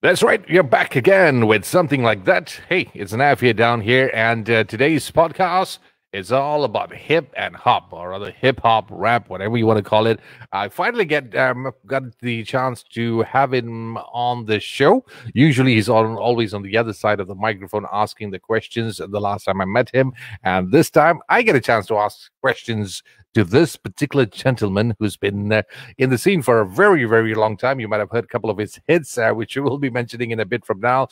That's right. You're back again with something like that. Hey, it's Nav here down here, and today's podcast is all about hip and hop, or rather hip hop, rap, whatever you want to call it. I finally got the chance to have him on the show. Usually, he's always on the other side of the microphone asking the questions. The last time I met him, and this time I get a chance to ask questions to this particular gentleman who's been in the scene for a very, very long time. You might have heard a couple of his hits, which you will be mentioning in a bit from now.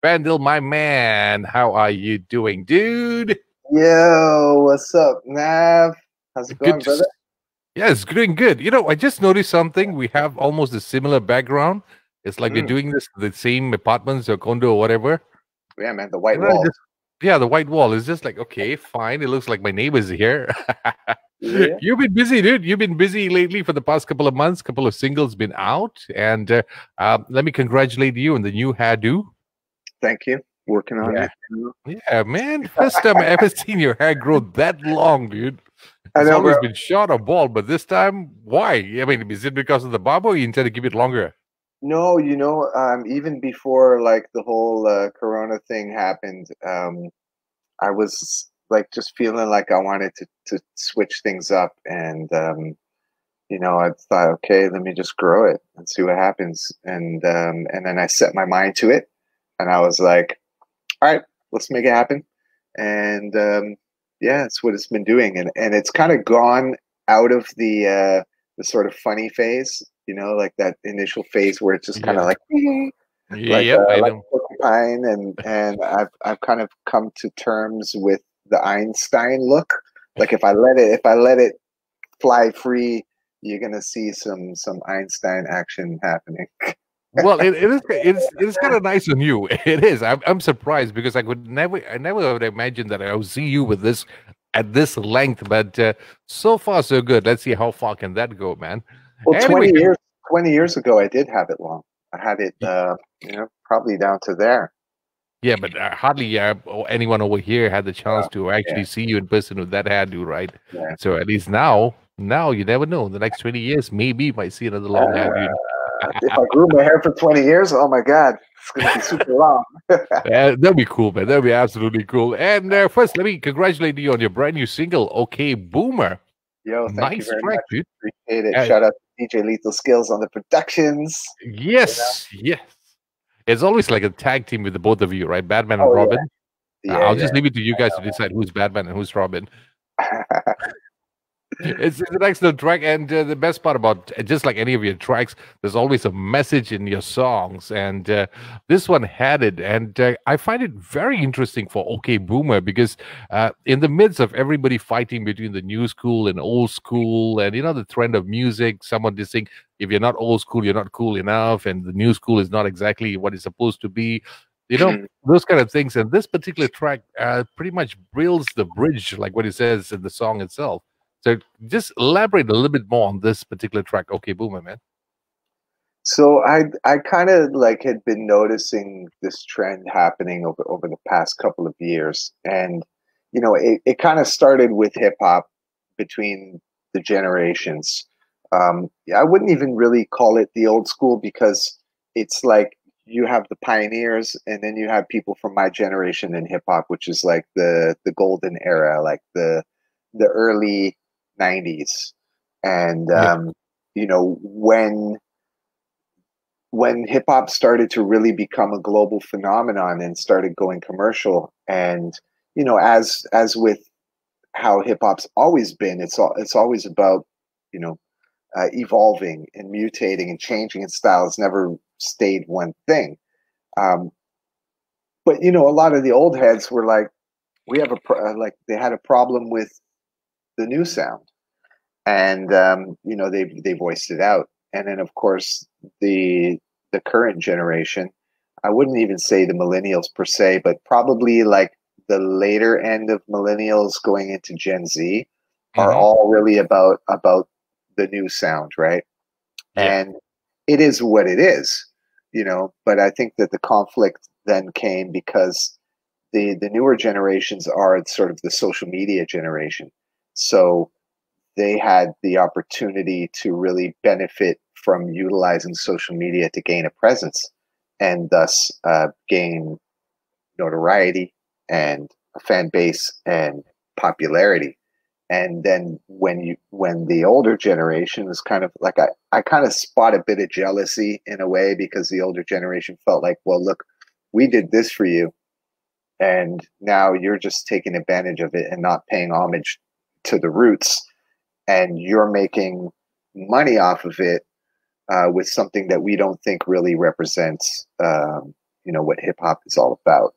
Vandal, my man, how are you doing, dude? Yo, what's up, Nav? How's it going, Good. brother? Yeah, it's doing good. You know, I just noticed something. We have almost a similar background. It's like we're doing this in the same apartments or condo or whatever. Yeah, man, the white And I wall. yeah, the white wall is just like, okay, fine. It looks like my neighbor's here. Yeah. You've been busy, dude. You've been busy lately for the past couple of months. Couple of singles been out, and let me congratulate you on the new hairdo. Thank you. Working on Yeah, it. yeah, man. First time I ever seen your hair grow that long, dude. I It's know, always bro. been short or bald, but this time, why? I mean, is it because of the barber, or you intend to keep it longer? No, even before like the whole Corona thing happened, I was like just feeling like I wanted to switch things up, and I thought, okay, let me just grow it and see what happens, and then I set my mind to it, and I was like, all right, let's make it happen. And yeah, it's what it's been doing, and it's kind of gone out of the sort of funny phase, like that initial phase where it's just kind of Yeah. like Yep, I like know. porcupine, and I've kind of come to terms with the Einstein look. Like if I let it fly free, you're gonna see some Einstein action happening. Well, it is kind of nice on you. It is. I'm surprised because I never would imagine that I would see you with this at this length. But so far so good. Let's see how far can that go, man. Well, Anyway, 20 years ago, I did have it long. I had it, probably down to there. yeah, but hardly anyone over here had the chance to Yeah, actually see you in person with that hairdo, right? yeah. So at least now you never know. In the next 20 years, maybe you might see another long hairdo. If I grew my hair for 20 years, oh my God, it's going to be super long. That'd be cool, man. That'd be absolutely cool. And first, let me congratulate you on your brand new single, "Okay Boomer." Yo, thank you Nice very track, much. dude. Appreciate it. Uh, Shout out to DJ Lethal Skillz on the productions. yes, yes. It's always like a tag team with the both of you, right? Batman and Oh, Robin. yeah. I'll Yeah, just leave it to you guys to decide who's Batman and who's Robin. yeah. It's an excellent track, and the best part about just like any of your tracks, there's always a message in your songs, and this one had it. And I find it very interesting for OK Boomer because in the midst of everybody fighting between the new school and old school, and the trend of music, someone just saying if you're not old school, you're not cool enough, and the new school is not exactly what it's supposed to be. Those kind of things. And this particular track pretty much builds the bridge, like what it says in the song itself. So just elaborate a little bit more on this particular track. Okay, Boomer, man. So I kind of like had been noticing this trend happening over the past couple of years, and it kind of started with hip hop between the generations. I wouldn't even really call it the old school because it's like you have the pioneers, and then you have people from my generation in hip hop, which is like the golden era, like the early '90s, and Yeah. When hip hop started to really become a global phenomenon and started going commercial, and as with how hip hop's always been, it's always about you know evolving and mutating and changing its style. It's never stayed one thing. um, but a lot of the old heads were like, we have like they had a problem with the new sound, and they voiced it out. And then of course the current generation, I wouldn't even say the millennials per se, but probably like the later end of millennials going into Gen Z, are Hmm. all really about the new sound, right? Yeah. And it is what it is, but I think that the conflict then came because the newer generations are sort of the social media generation. So they had the opportunity to really benefit from utilizing social media to gain a presence. and thus gain notoriety and a fan base and popularity. And then when the older generation was kind of like, I kind of spot a bit of jealousy in a way, because the older generation felt like, well, look, we did this for you, and now you're just taking advantage of it and not paying homage to the roots, and you're making money off of it with something that we don't think really represents what hip hop is all about.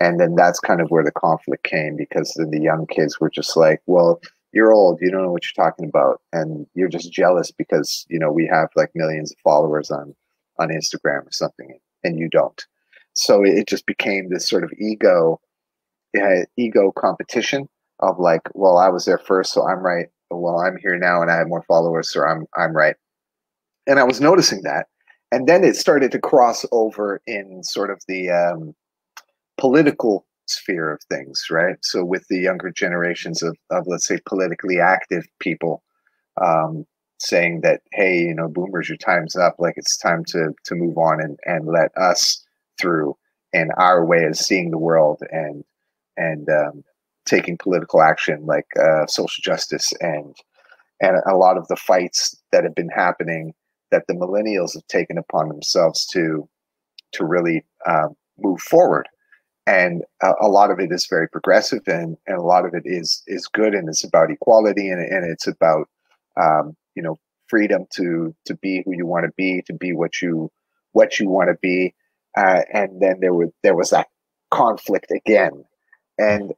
And then that's kind of where the conflict came, because then the young kids were just like, well, you're old, you don't know what you're talking about, and you're just jealous because we have like millions of followers on Instagram or something, and you don't. So it just became this sort of ego competition of like, well, I was there first, so I'm right. Well, I'm here now and I have more followers, so I'm right. And I was noticing that. And then it started to cross over in sort of the political sphere of things, right? So with the younger generations of let's say, politically active people saying that, hey, boomers, your time's up. Like, it's time to move on and let us through and our way of seeing the world, and taking political action, like social justice, and a lot of the fights that have been happening that the millennials have taken upon themselves to really move forward. And a lot of it is very progressive, and a lot of it is good, and it's about equality, and it's about freedom to be who you want to be what you want to be. And then there was that conflict again. And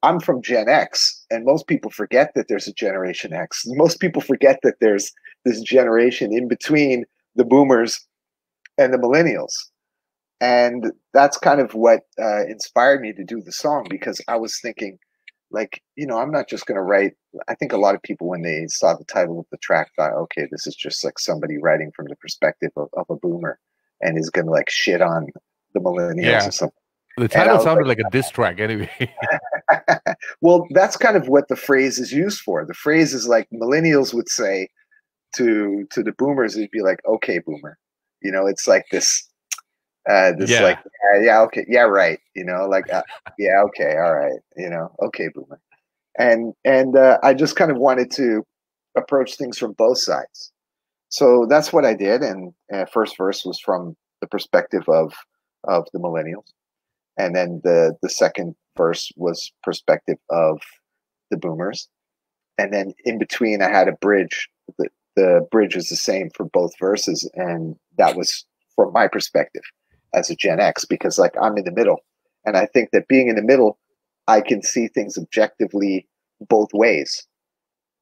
I'm from Gen X, and most people forget that there's a Generation X. Most people forget that there's this generation in between the boomers and the millennials. And that's kind of what inspired me to do the song, because I was thinking, like, I'm not just going to write. I think a lot of people, when they saw the title of the track, thought, okay, this is just like somebody writing from the perspective of a boomer, and is going to like shit on the millennials or something. The title sounded like a diss track anyway. Well, that's kind of what the phrase is used for. The phrase is like, millennials would say to the boomers, it'd be like, okay, boomer. It's like this like, yeah, okay, yeah, right. Like, yeah, okay, all right. Okay, boomer. And I just kind of wanted to approach things from both sides. So that's what I did. And first verse was from the perspective of the millennials. And then the second verse was perspective of the boomers. And then in between, I had a bridge. The bridge was the same for both verses. And that was from my perspective as a Gen X, because like, I'm in the middle. And I think that being in the middle, I can see things objectively both ways.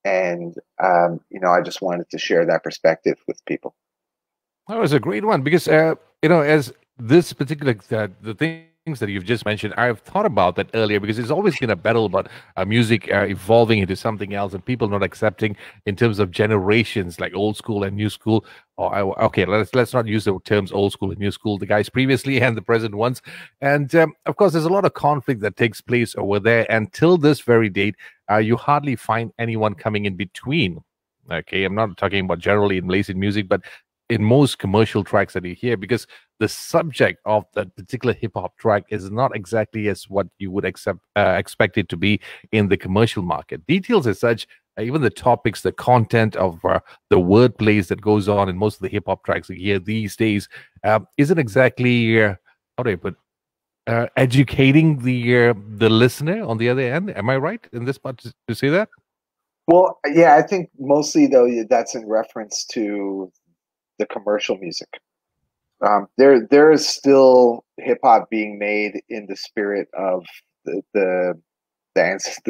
And, I just wanted to share that perspective with people. That was a great one, because, as this particular, the things that you've just mentioned, I've thought about that earlier, because there's always been a battle about music evolving into something else, and people not accepting in terms of generations, like old school and new school. Okay, let's not use the terms old school and new school, the guys previously and the present ones. And of course, there's a lot of conflict that takes place over there. Until this very date, you hardly find anyone coming in between. Okay, I'm not talking about generally in Malaysian music, but in most commercial tracks that you hear, because the subject of that particular hip hop track is not exactly as what you would expect it to be in the commercial market. Details as such, even the topics, the content of the word plays that goes on in most of the hip hop tracks you hear these days isn't exactly how do I put educating the listener on the other end. Am I right in this part to say that? Well, yeah, I think mostly though that's in reference to the commercial music. There is still hip hop being made in the spirit of the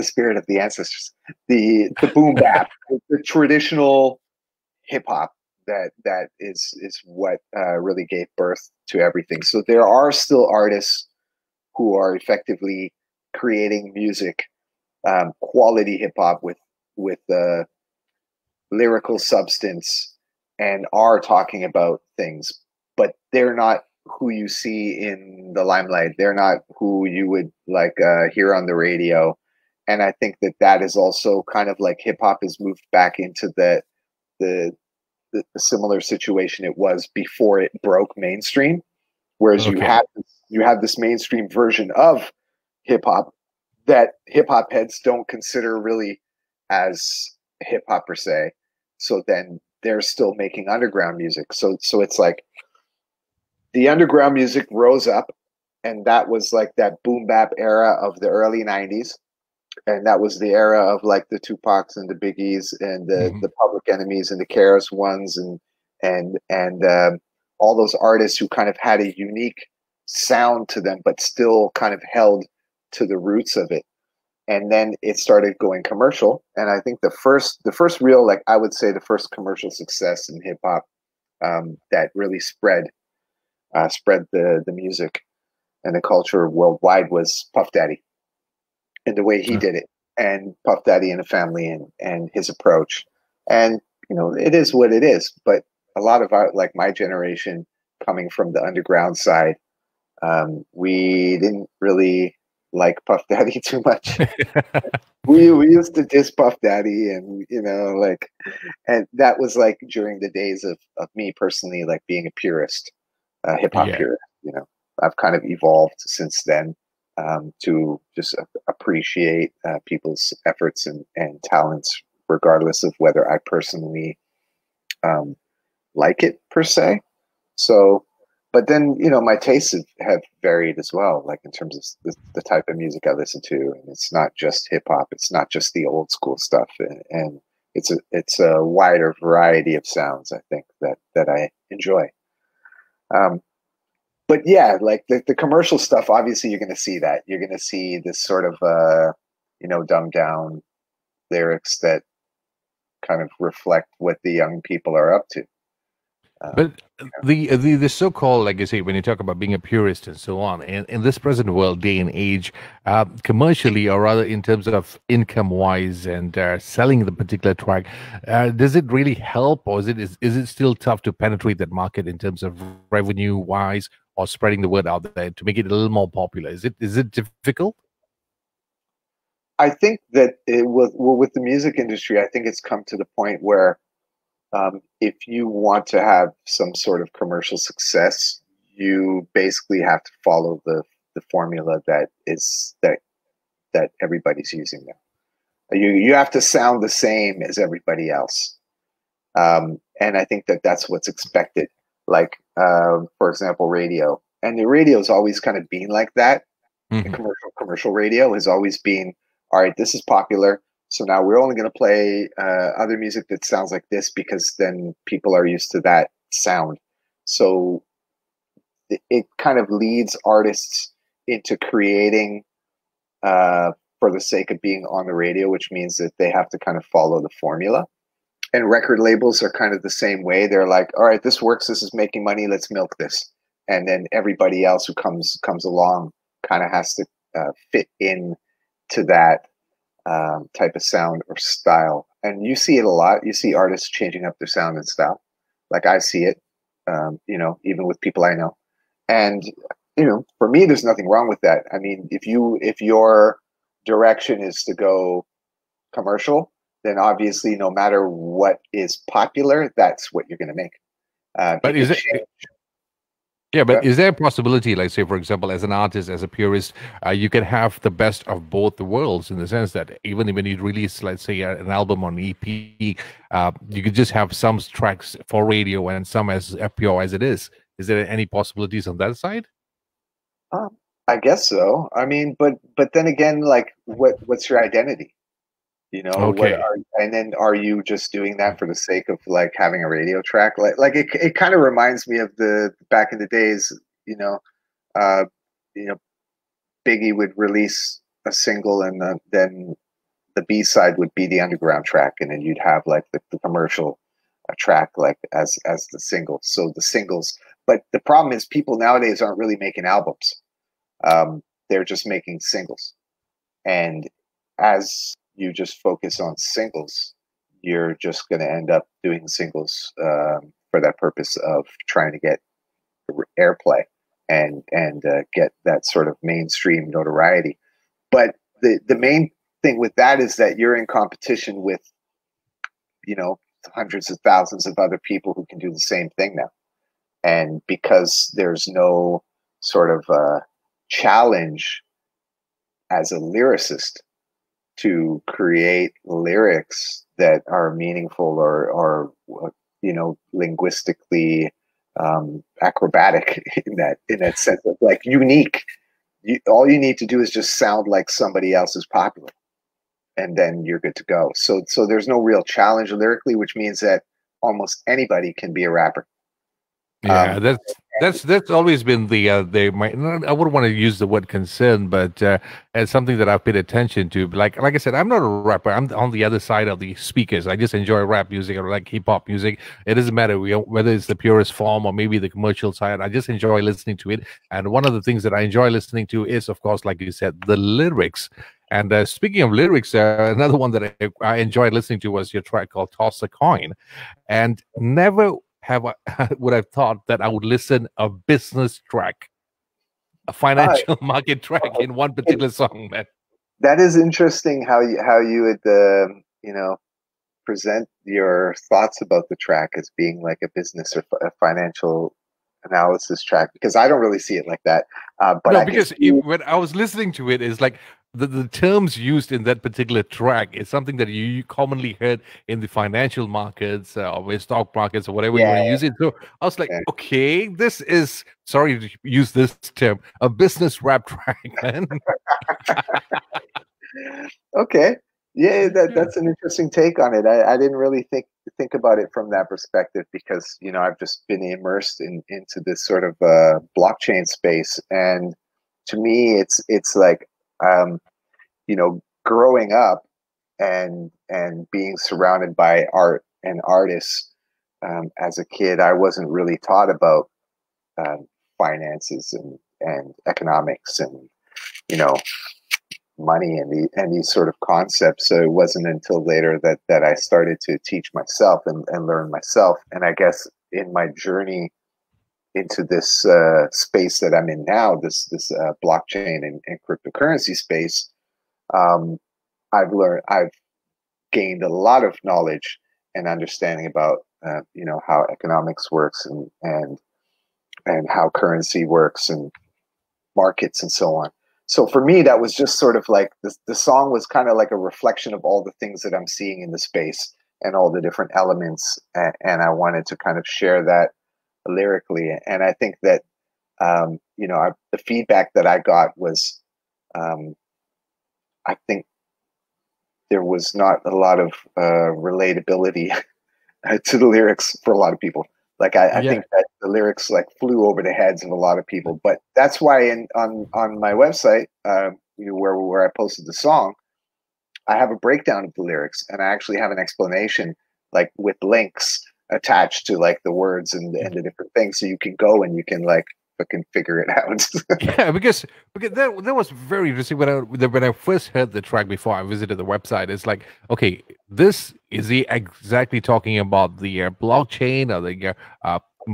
spirit of the ancestors, the boom bap, the traditional hip hop that is what really gave birth to everything. So there are still artists who are effectively creating music, quality hip hop with lyrical substance, and are talking about things, but they're not who you see in the limelight. They're not who you would like hear on the radio. And I think that is also kind of like hip hop has moved back into the the similar situation it was before it broke mainstream. Whereas Okay. you have this mainstream version of hip hop that hip hop heads don't consider really as hip hop per se. So then they're still making underground music. So it's like the underground music rose up, and that was like that boom bap era of the early 90s. And that was the era of like the Tupacs and the Biggies and Hmm. the Public Enemies and the KRS Ones and all those artists who kind of had a unique sound to them, but still kind of held to the roots of it. And then it started going commercial. And I think the first real, like I would say, the first commercial success in hip hop that really spread the music and the culture worldwide was Puff Daddy and the way he did it, and Puff Daddy and the family and his approach. And you know, it is what it is. But a lot of our, like my generation, coming from the underground side, we didn't really like Puff Daddy too much. We used to diss Puff Daddy, and you know, like, and that was like during the days of me personally, like being a purist, hip hop Yeah. purist. You know, I've kind of evolved since then to just appreciate people's efforts and talents, regardless of whether I personally um, like it per se. So, but then, you know, my tastes have varied as well, like in terms of the type of music I listen to. And it's not just hip hop, it's not just the old school stuff. And it's a wider variety of sounds, I think, that I enjoy. Um, but yeah, like the commercial stuff, obviously you're going to see that. You're going to see this sort of, you know, dumbed down lyrics that kind of reflect what the young people are up to. Um, But the so-called, like I say, when you talk about being a purist and so on, in this present world, day and age, commercially, or rather in terms of income-wise and selling the particular track, does it really help, or is it still tough to penetrate that market in terms of revenue-wise or spreading the word out there to make it a little more popular? Is it difficult? I think that with the music industry, I think it's come to the point where if you want to have some sort of commercial success, you basically have to follow the formula that everybody's using now. You have to sound the same as everybody else, and I think that that's what's expected. Like, for example, radio, and the radio's always kind of been like that. The Hmm. commercial radio has always been, all right, this is popular, so now we're only going to play other music that sounds like this because then people are used to that sound. So it kind of leads artists into creating for the sake of being on the radio, which means that they have to kind of follow the formula. And record labels are kind of the same way. They're like, all right, this works, this is making money, let's milk this. And then everybody else who comes along kind of has to fit in to that type of sound or style. And you see it a lot. You see artists changing up their sound and style. Like I see it, you know, even with people I know. And you know, for me, there's nothing wrong with that. I mean, if your direction is to go commercial, then obviously, no matter what is popular, that's what you're going to make. But You is could it? change. Yeah, but But is there a possibility, like say, for example, as an artist, as a purist, you can have the best of both the worlds in the sense that even when you release, let's say, an album on EP, you could just have some tracks for radio and some as pure as it is. Is there any possibilities on that side? um, I guess so. I mean, but then again, like, what's your identity? You know, what Okay. are and then are you just doing that for the sake of like having a radio track? Like it kind of reminds me of the back in the days. You know, uh, you know, Biggie would release a single, and then the B side would be the underground track, and then you'd have like the commercial track like as the single. So the singles, but the problem is people nowadays aren't really making albums. They're just making singles, and as you just focus on singles, you're just going to end up doing singles for that purpose of trying to get airplay and get that sort of mainstream notoriety. But the main thing with that is that you're in competition with, you know, hundreds of thousands of other people who can do the same thing now. And because there's no sort of challenge as a lyricist to create lyrics that are meaningful or linguistically acrobatic in that sense of like unique. All you need to do is just sound like somebody else is popular, and then you're good to go. So there's no real challenge lyrically, which means that almost anybody can be a rapper. Yeah, that's always been the I wouldn't want to use the word concern, but it's something that I've paid attention to. Like I said, I'm not a rapper. I'm on the other side of the speakers. I just enjoy rap music or like hip hop music. It doesn't matter whether it's the purest form or maybe the commercial side. I just enjoy listening to it. And one of the things that I enjoy listening to is, of course, like you said, the lyrics. And speaking of lyrics, another one that I enjoyed listening to was your track called "Toss a Coin," and never would have thought that I would listen a business track, a financial market track in one particular song, man. That is interesting how you would present your thoughts about the track as being like a business or a financial analysis track, because I don't really see it like that. But no, because when I was listening to it, it's like the terms used in that particular track is something that you commonly heard in the financial markets or in stock markets or whatever you want to use it. So I was like, okay, this is, sorry to use this term, a business rap track, man. Okay. Yeah, that's an interesting take on it. I didn't really think about it from that perspective, because I've just been immersed into this sort of blockchain space, and to me, it's like growing up and being surrounded by art and artists. As a kid, I wasn't really taught about finances and economics and money and these sort of concepts. So it wasn't until later that I started to teach myself and learn myself. And I guess in my journey into this space that I'm in now, this blockchain and cryptocurrency space, I've gained a lot of knowledge and understanding about how economics works and how currency works and markets and so on. So for me, that was just sort of like the song was kind of like a reflection of all the things that I'm seeing in the space and all the different elements. And I wanted to kind of share that lyrically. And I think that, the feedback that I got was, I think there was not a lot of relatability to the lyrics for a lot of people. Like I think that the lyrics like flew over the heads of a lot of people, but that's why on my website, where I posted the song, I have a breakdown of the lyrics, and I actually have an explanation, like with links attached to like the words and the different things, so you can go and you can like fucking figure it out. Yeah, because that was very interesting when I first heard the track before I visited the website. It's like, okay, is he exactly talking about the blockchain or the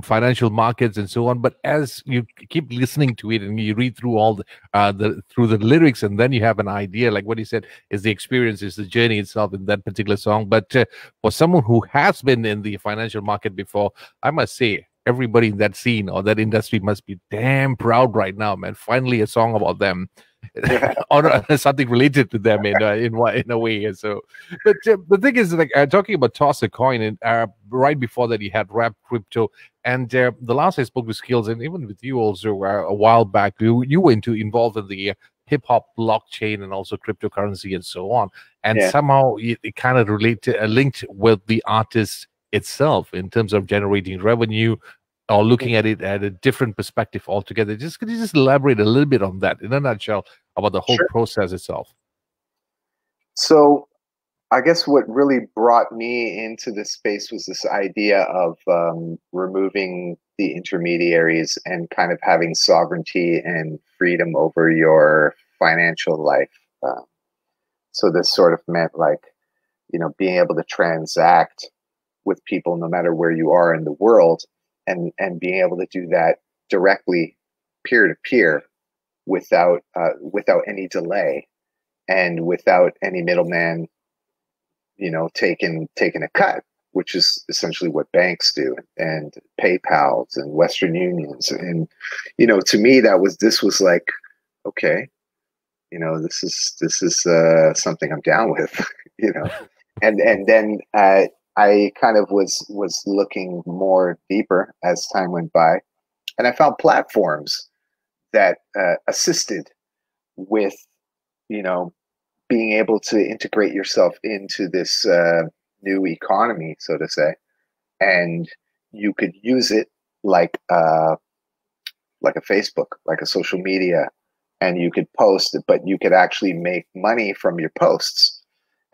financial markets and so on? But as you keep listening to it and you read through all through the lyrics, and then you have an idea, like what he said is the experience, is the journey itself in that particular song. But for someone who has been in the financial market before, I must say, everybody in that scene or that industry must be damn proud right now, man. Finally, a song about them, or something related to them in a way. So, but the thing is, like talking about Toss a Coin, and right before that, you had Rap Crypto, and the last I spoke with Skillz, and even with you also a while back, you were involved in the hip hop blockchain and also cryptocurrency and so on, and somehow it kind of linked with the artist itself in terms of generating revenue or looking at it at a different perspective altogether. Could you just elaborate a little bit on that in a nutshell about the whole process itself? So I guess what really brought me into this space was this idea of removing the intermediaries and kind of having sovereignty and freedom over your financial life. So this sort of meant like, being able to transact with people no matter where you are in the world, and being able to do that directly peer to peer without any delay and without any middleman taking a cut. which is essentially what banks do, and PayPal's and Western Unions. And, you know, to me, this was like, okay, you know, this is something I'm down with, you know. And then I kind of was looking more deeper as time went by, and I found platforms that assisted with, you know, being able to integrate yourself into this new economy, so to say, and you could use it like a Facebook, like a social media, and you could post it, but you could actually make money from your posts.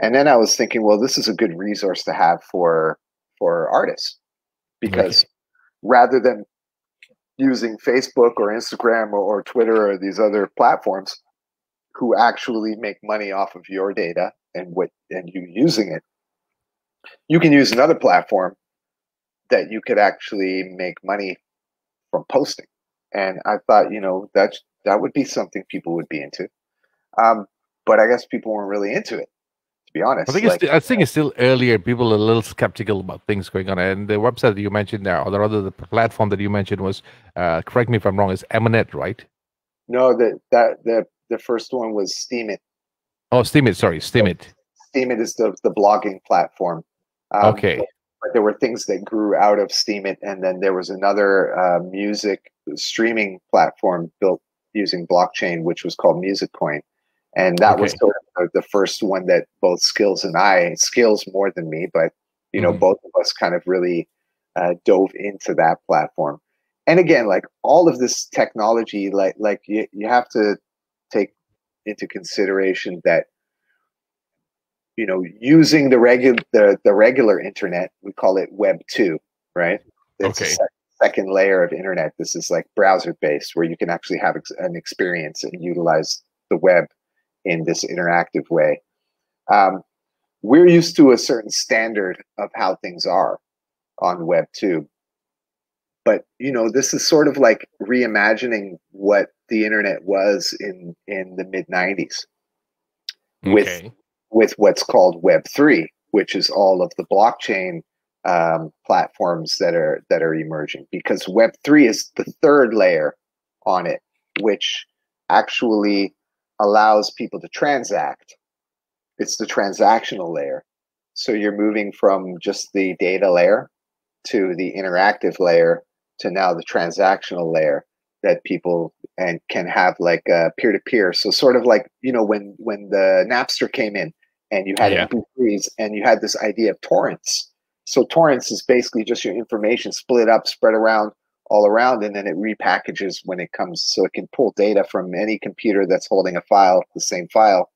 And then I was thinking, well, this is a good resource to have for artists, because rather than using Facebook or Instagram or Twitter or these other platforms who actually make money off of your data and you using it, you can use another platform that you could actually make money from posting. And I thought, you know, that would be something people would be into. But I guess people weren't really into it, to be honest. I think it's still earlier. People are a little skeptical about things going on. And the website that you mentioned there, or rather the platform that you mentioned was, correct me if I'm wrong, is Eminent, right? No, the first one was Steemit. Oh, Steemit. Sorry, Steemit. Steemit is the blogging platform. Okay. But there were things that grew out of Steemit, and then there was another music streaming platform built using blockchain, which was called MusicCoin. And that was sort of the first one that both Skillz and Skillz more than me, but, you know, both of us kind of really dove into that platform. And again, like all of this technology, like you have to take into consideration that, you know, using the regular internet, we call it Web 2, right? It's a second layer of internet. This is like browser based, where you can actually have an experience and utilize the web in this interactive way. We're used to a certain standard of how things are on Web 2. But, you know, this is sort of like reimagining what the internet was in the mid 90s with what's called Web 3, which is all of the blockchain platforms that are emerging, because Web 3 is the third layer on it, which actually allows people to transact. It's the transactional layer. So you're moving from just the data layer to the interactive layer to now the transactional layer that people can have like peer-to-peer. So sort of like, you know, when the Napster came in and you had MP3s and you had this idea of torrents. So torrents is basically just your information split up, spread around all around, and then it repackages when it comes, so it can pull data from any computer that's holding a file, the same file,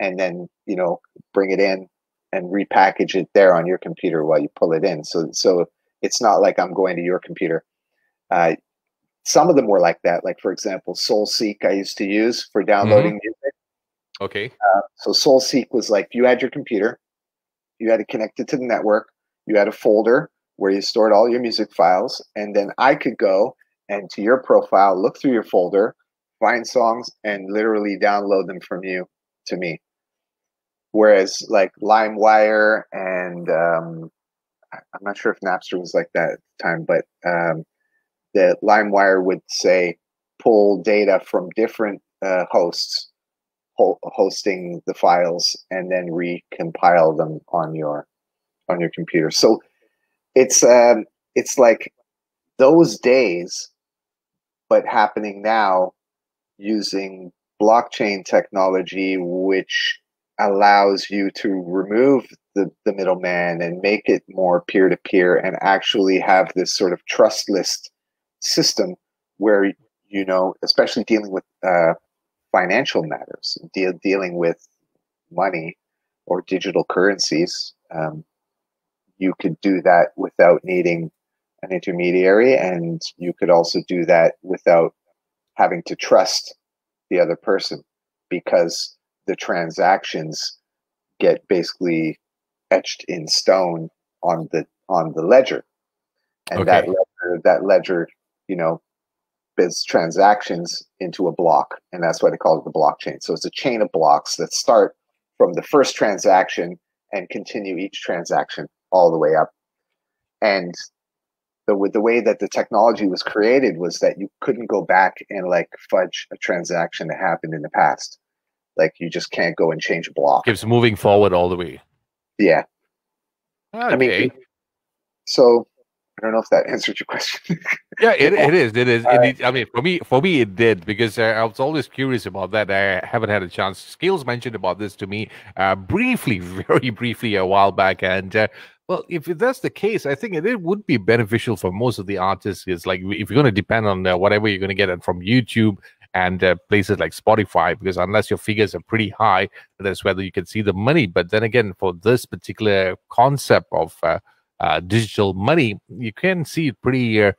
and then, you know, bring it in and repackage it there on your computer while you pull it in. So it's not like I'm going to your computer. Some of them were like that. Like, for example, SoulSeek I used to use for downloading music. Okay. So SoulSeek was like, you had your computer, you had to connect it to the network, you had a folder where you stored all your music files, and then I could go and to your profile, look through your folder, find songs, and literally download them from you to me. Whereas like LimeWire and I'm not sure if Napster was like that at the time, but the LimeWire would say pull data from different hosts hosting the files and then recompile them on your computer. So it's like those days, but happening now using blockchain technology, which allows you to remove the middleman and make it more peer-to-peer and actually have this sort of trustless system where, you know, especially dealing with financial matters, dealing with money or digital currencies, you could do that without needing an intermediary, and you could also do that without having to trust the other person, because the transactions get basically etched in stone on the ledger, and that ledger, you know, bids transactions into a block, and that's why they call it the blockchain. So it's a chain of blocks that start from the first transaction and continue each transaction all the way up. And the way that the technology was created was that you couldn't go back and like fudge a transaction that happened in the past. Like you just can't go and change a block. Keeps moving forward all the way. Yeah. Okay. I mean, so I don't know if that answered your question. Yeah, it is. It is. I mean, for me, it did, because I was always curious about that. I haven't had a chance. Skillz mentioned about this to me briefly, very briefly, a while back. And well, if that's the case, I think it would be beneficial for most of the artists. Is like, if you're going to depend on whatever you're going to get it from YouTube and places like Spotify, because unless your figures are pretty high, that's whether you can see the money. But then again, for this particular concept of digital money, you can see it pretty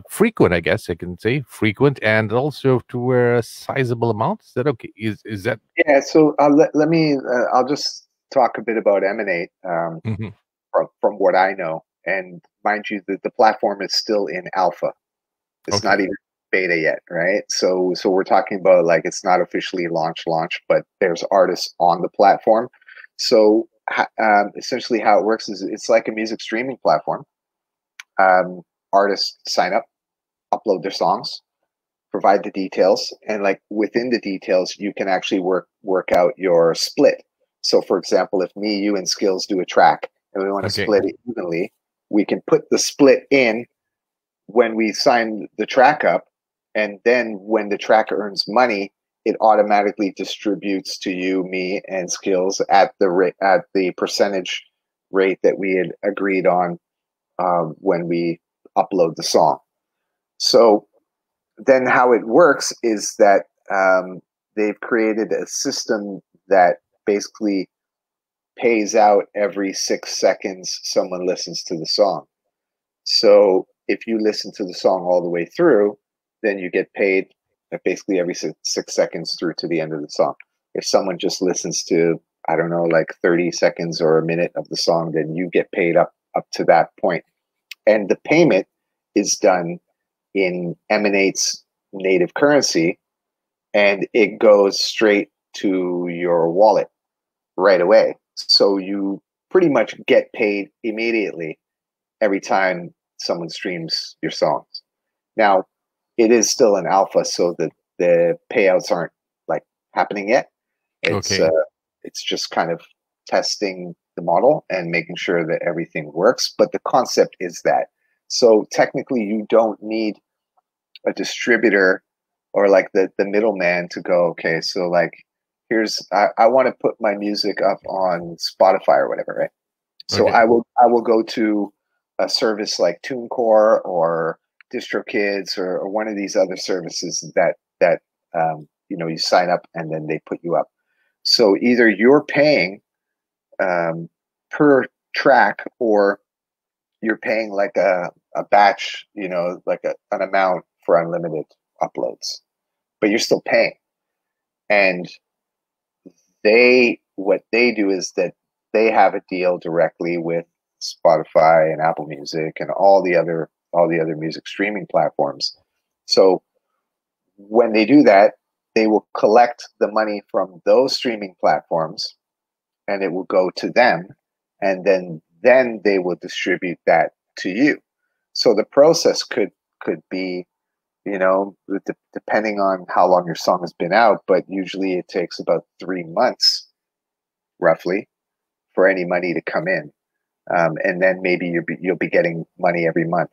frequent, I guess I can say, frequent, and also to a sizable amount. Is that okay? Is that? Yeah. So let me. I'll just talk a bit about Emanate from what I know, and mind you, the platform is still in alpha. It's not even beta yet, right? So we're talking about like it's not officially launched, but there's artists on the platform. So essentially, how it works is it's like a music streaming platform. Artists sign up, upload their songs, provide the details, and like within the details, you can actually work out your split. So, for example, if me, you, and Skillz do a track, and we want to split it evenly, we can put the split in when we sign the track up, and then when the track earns money, it automatically distributes to you, me, and Skillz at the percentage rate that we had agreed on when we upload the song. So then how it works is that they've created a system that basically pays out every 6 seconds someone listens to the song. So if you listen to the song all the way through, then you get paid basically every 6 seconds through to the end of the song. If someone just listens to, I don't know, like 30 seconds or a minute of the song, then you get paid up to that point. And the payment is done in Emanate's native currency, and it goes straight to your wallet right away. So you pretty much get paid immediately every time someone streams your songs. Now, it is still an alpha, so that the payouts aren't like happening yet. It's just kind of testing the model and making sure that everything works. But the concept is that. So technically, you don't need a distributor or like the middleman to go, okay, so like I want to put my music up on Spotify or whatever, right? So I will go to a service like TuneCore or DistroKids or one of these other services that you sign up and then they put you up. So either you're paying per track, or you're paying like a batch, like an amount for unlimited uploads, but you're still paying. And what they do is that they have a deal directly with Spotify and Apple Music and all the other music streaming platforms. So when they do that, they will collect the money from those streaming platforms, and it will go to them, and then they will distribute that to you. So the process could be, depending on how long your song has been out, but usually it takes about 3 months, roughly, for any money to come in. And then maybe you'll be getting money every month.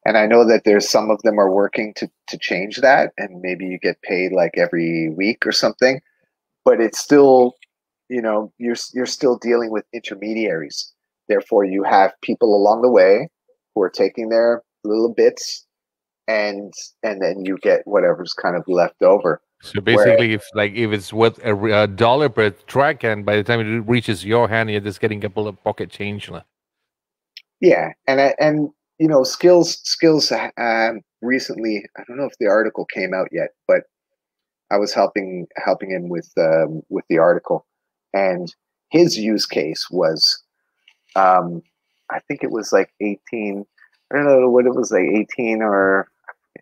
And I know that there's some of them are working to change that, and maybe you get paid like every week or something. But it's still, you're still dealing with intermediaries. Therefore, you have people along the way who are taking their little bits, and then you get whatever's kind of left over. So basically, if it's worth a dollar per track, and by the time it reaches your hand, you're just getting a couple of pocket change. Yeah, and Skillz recently, I don't know if the article came out yet, but I was helping him with the article, and his use case was, I think it was like 18. I don't know what it was, like 18 or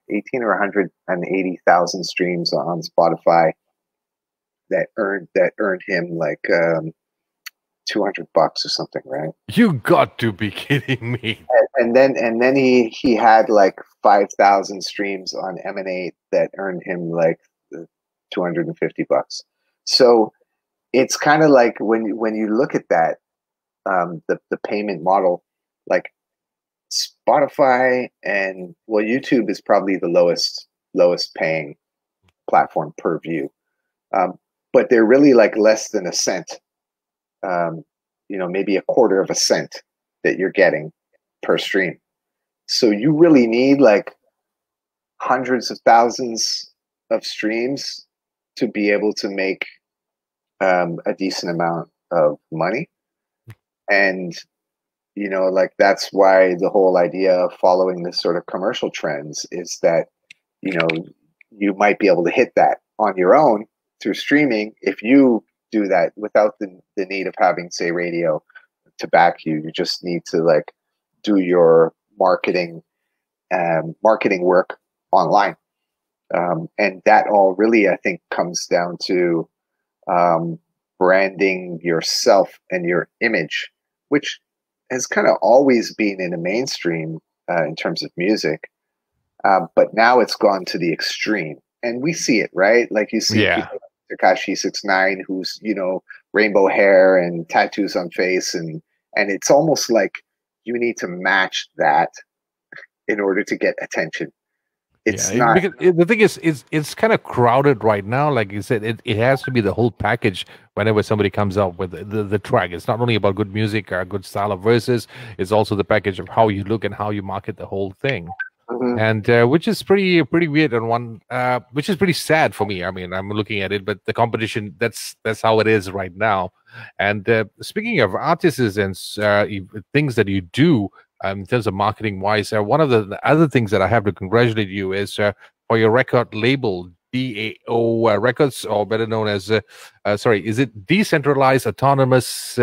180,000 streams on Spotify that earned him like $200 or something, right? You got to be kidding me. And then he had like 5,000 streams on Emanate that earned him like $250. So it's kind of like when you look at that, the payment model, like Spotify and YouTube is probably the lowest paying platform per view, but they're really like less than a cent, maybe a quarter of a cent that you're getting per stream. So you really need like hundreds of thousands of streams to be able to make a decent amount of money. And like that's why the whole idea of following this sort of commercial trends is that you might be able to hit that on your own through streaming if you do that without the need of having, say, radio to back you. You just need to like do your marketing work online, and that all really, I think, comes down to branding yourself and your image, which has kind of always been in the mainstream in terms of music, but now it's gone to the extreme, and we see it, right? Like you see people like Tekashi 69, who's rainbow hair and tattoos on face, and it's almost like you need to match that in order to get attention. It's not, because the thing is, it's kind of crowded right now. Like you said, it has to be the whole package whenever somebody comes up with the track. It's not only about good music or a good style of verses. It's also the package of how you look and how you market the whole thing. And which is pretty weird, and one which is pretty sad for me. I mean, I'm looking at it, but the competition, that's how it is right now. And speaking of artists and things that you do in terms of marketing wise, one of the other things that I have to congratulate you is for your record label, DAOrecords, or better known as is it Decentralized Autonomous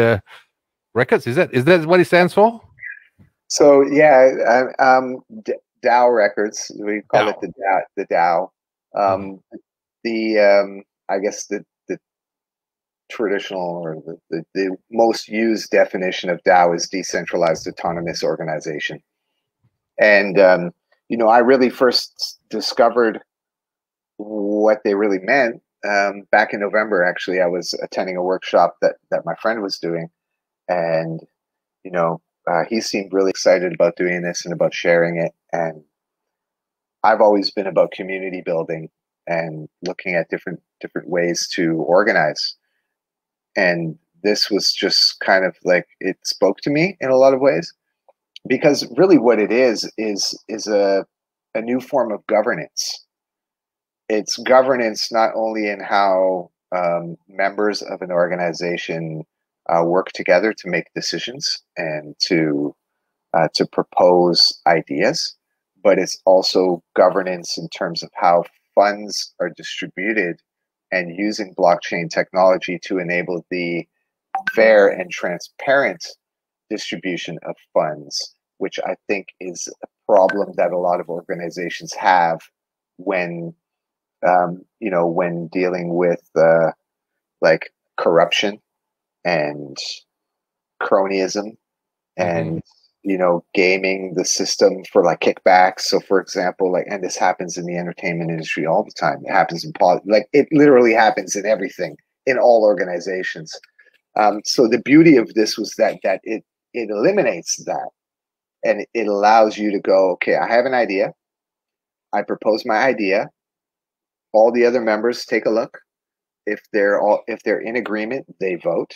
Records? Is that what it stands for? So yeah, DAOrecords, we call it the DAO. I guess the traditional or the most used definition of DAO is decentralized autonomous organization. And I really first discovered what they really meant back in November. Actually, I was attending a workshop that my friend was doing, and he seemed really excited about doing this and about sharing it. And I've always been about community building and looking at different ways to organize. And this was just kind of like, it spoke to me in a lot of ways, because really what it is a new form of governance. It's governance not only in how members of an organization work together to make decisions and to propose ideas, but it's also governance in terms of how funds are distributed and using blockchain technology to enable the fair and transparent distribution of funds, which I think is a problem that a lot of organizations have when when dealing with like corruption and cronyism and gaming the system for like kickbacks. So for example, like, and this happens in the entertainment industry all the time. It happens in like it literally happens in everything, in all organizations. So the beauty of this was that it eliminates that, and it allows you to go, okay, I have an idea. I propose my idea. All the other members take a look. If they're in agreement, they vote.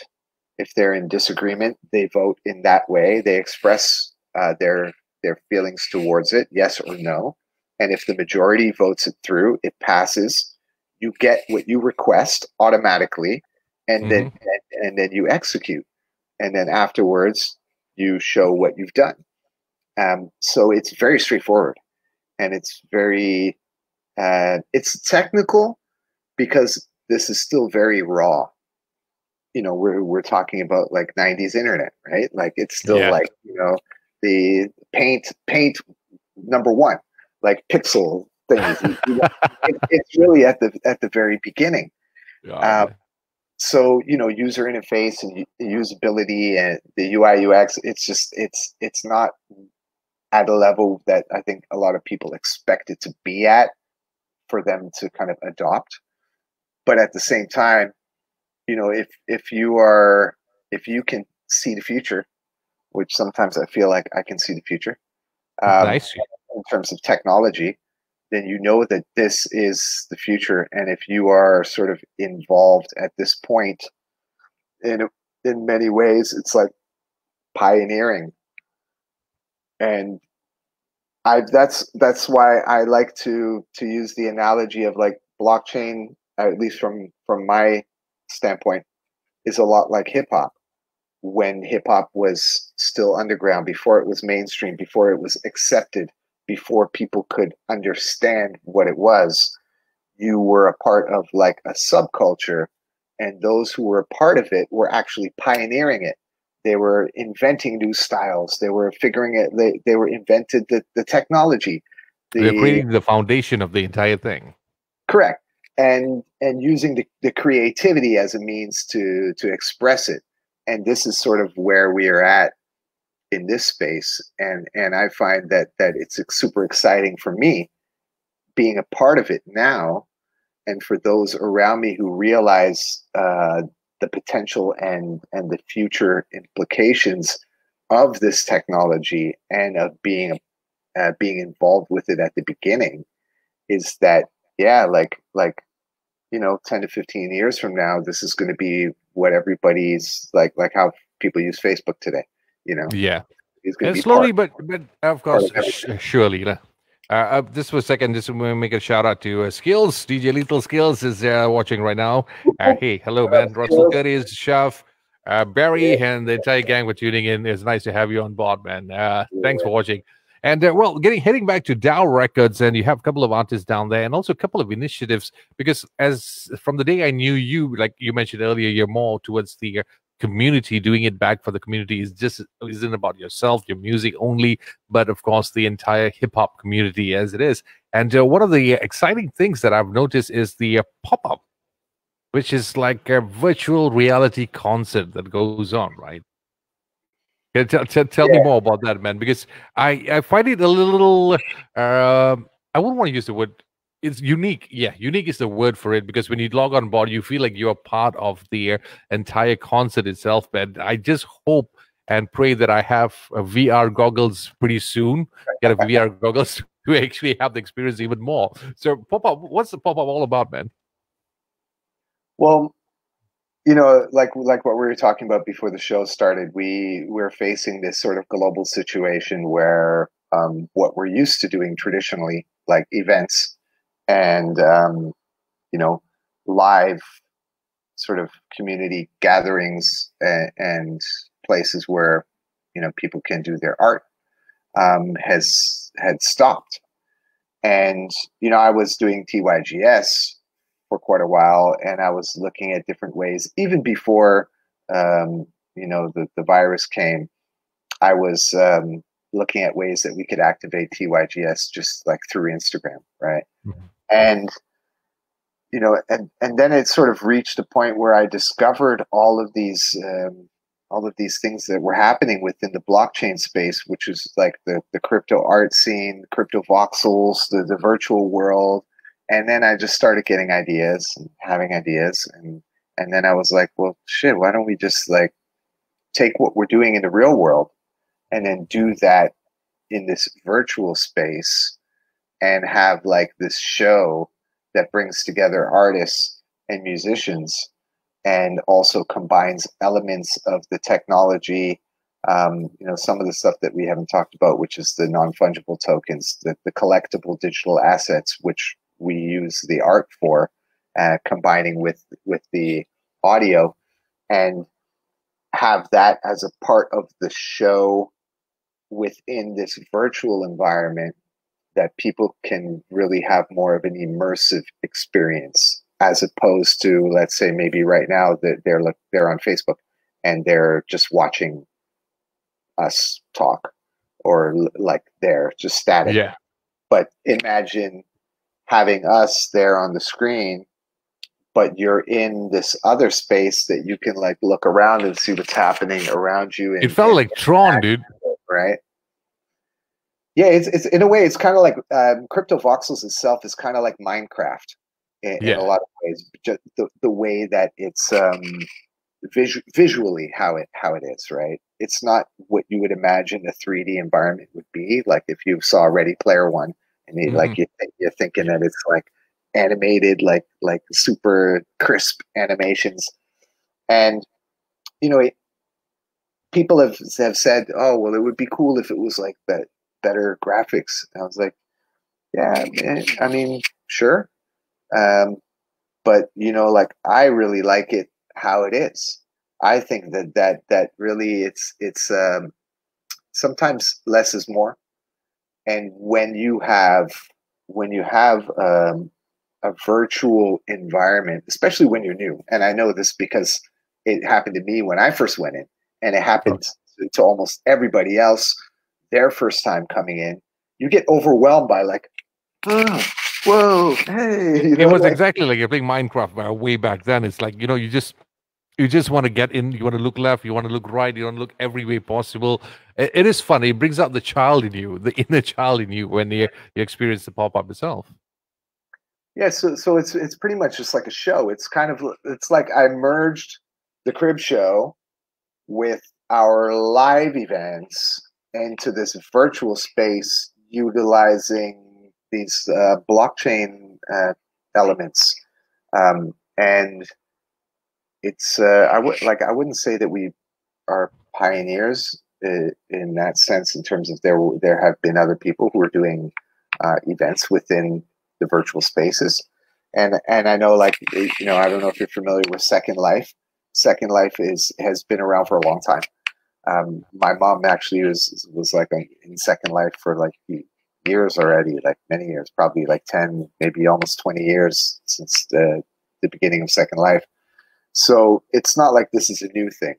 If they're in disagreement, they vote in that way. They express their feelings towards it, yes or no. And if the majority votes it through, it passes. You get what you request automatically, and then you execute. And then afterwards, you show what you've done. So it's very straightforward, and it's very it's technical because this is still very raw. We're talking about like 90s internet, right? Like it's still like, the paint #1, like pixel things. It's really at the very beginning. so user interface and usability and the UI UX, it's not at a level that I think a lot of people expect it to be at for them to kind of adopt. But at the same time, if you can see the future, which sometimes I feel like I can see the future, Nice. in terms of technology, then you know that this is the future. And if you are sort of involved at this point, in many ways, it's like pioneering. And that's why I like to use the analogy of like blockchain, at least from my standpoint, is a lot like hip hop. When hip hop was still underground, before it was mainstream, before it was accepted, before people could understand what it was, you were a part of like a subculture, and those who were a part of it were actually pioneering it. They were inventing new styles. They were figuring it. They were invented the technology. They're creating the foundation of the entire thing. Correct. And using the creativity as a means to express it. And this is sort of where we are at in this space. And I find that it's super exciting for me being a part of it now, and for those around me who realize the potential and the future implications of this technology and of being involved with it at the beginning, is that like 10 to 15 years from now, this is going to be what everybody's like how people use Facebook today. Yeah. It's going to be slowly, but of course, of surely. This for a second, just to make a shout out to Skillz. DJ Lethal Skillz is watching right now. Hey, hello, man. Russell Curtis, Chef, Barry, and the entire gang for tuning in. It's nice to have you on board, man. Thanks for watching. And well, heading back to DAOrecords, and you have a couple of artists down there, and also a couple of initiatives. Because as from the day I knew you, like you mentioned earlier, you're more towards the community, doing it back for the community. Isn't about yourself, your music only, but of course the entire hip hop community as it is. And one of the exciting things that I've noticed is the pop-up, which is like a virtual reality concert that goes on, right? Tell me more about that, man, because I find it a little I wouldn't want to use the word, it's unique. Yeah, unique is the word for it, because when you log on board, you feel like you're part of the entire concert itself. But I just hope and pray that I have VR goggles pretty soon. Get a VR goggles to actually have the experience even more. So pop-up, what's the pop-up all about, man? Well, like what we were talking about before the show started, we're facing this sort of global situation where what we're used to doing traditionally, like events and live sort of community gatherings and places where people can do their art, had stopped. And I was doing TYGS for quite a while, and I was looking at different ways, even before the virus came. I was looking at ways that we could activate TYGS just like through Instagram, right? Mm-hmm. And and then it sort of reached a point where I discovered all of these things that were happening within the blockchain space, which was like the crypto art scene, Cryptovoxels, the virtual world. And then I just started getting ideas and having ideas. And then I was like, well, shit, why don't we just like take what we're doing in the real world and then do that in this virtual space and have like this show that brings together artists and musicians and also combines elements of the technology, some of the stuff that we haven't talked about, which is the non-fungible tokens, the collectible digital assets, which we use the art for, combining with the audio, and have that as a part of the show within this virtual environment, that people can really have more of an immersive experience, as opposed to, let's say, maybe right now that they're on Facebook and they're just watching us talk, or like they're just static. Yeah. But imagine having us there on the screen, but you're in this other space that you can like look around and see what's happening around you. And, it felt like Tron, dude. Right? Yeah, it's in a way, it's kind of like Cryptovoxels itself is kind of like Minecraft in a lot of ways. Just the way that it's visually how it is, right? It's not what you would imagine a 3D environment would be. Like if you saw Ready Player One, and you're thinking that it's like animated, like super crisp animations, and you know, people have said, oh well, it would be cool if it was like that, better graphics. And I was like, yeah, I mean, sure, but you know, like I really like it how it is. I think that really it's sometimes less is more, and when you have a virtual environment, especially when you're new, and I know this because it happened to me when I first went in, and it happened to almost everybody else their first time coming in, you get overwhelmed by like, oh, whoa, hey. It was like, exactly like you're playing Minecraft way back then. It's like, you know, you just want to get in, you want to look left, you want to look right, you want to look every way possible. It is fun. It brings out the child in you, the inner child in you when you experience the pop-up itself. Yeah, so it's pretty much just like a show. It's like I merged the crib show with our live events into this virtual space utilizing these blockchain elements, and it's I wouldn't say that we are pioneers in that sense, in terms of there have been other people who are doing events within the virtual spaces, and I know, like, you know, I don't know if you're familiar with Second Life. Second Life has been around for a long time. My mom actually was like in Second Life for like years already, like many years, probably like 10, maybe almost 20 years since the beginning of Second Life. So it's not like this is a new thing,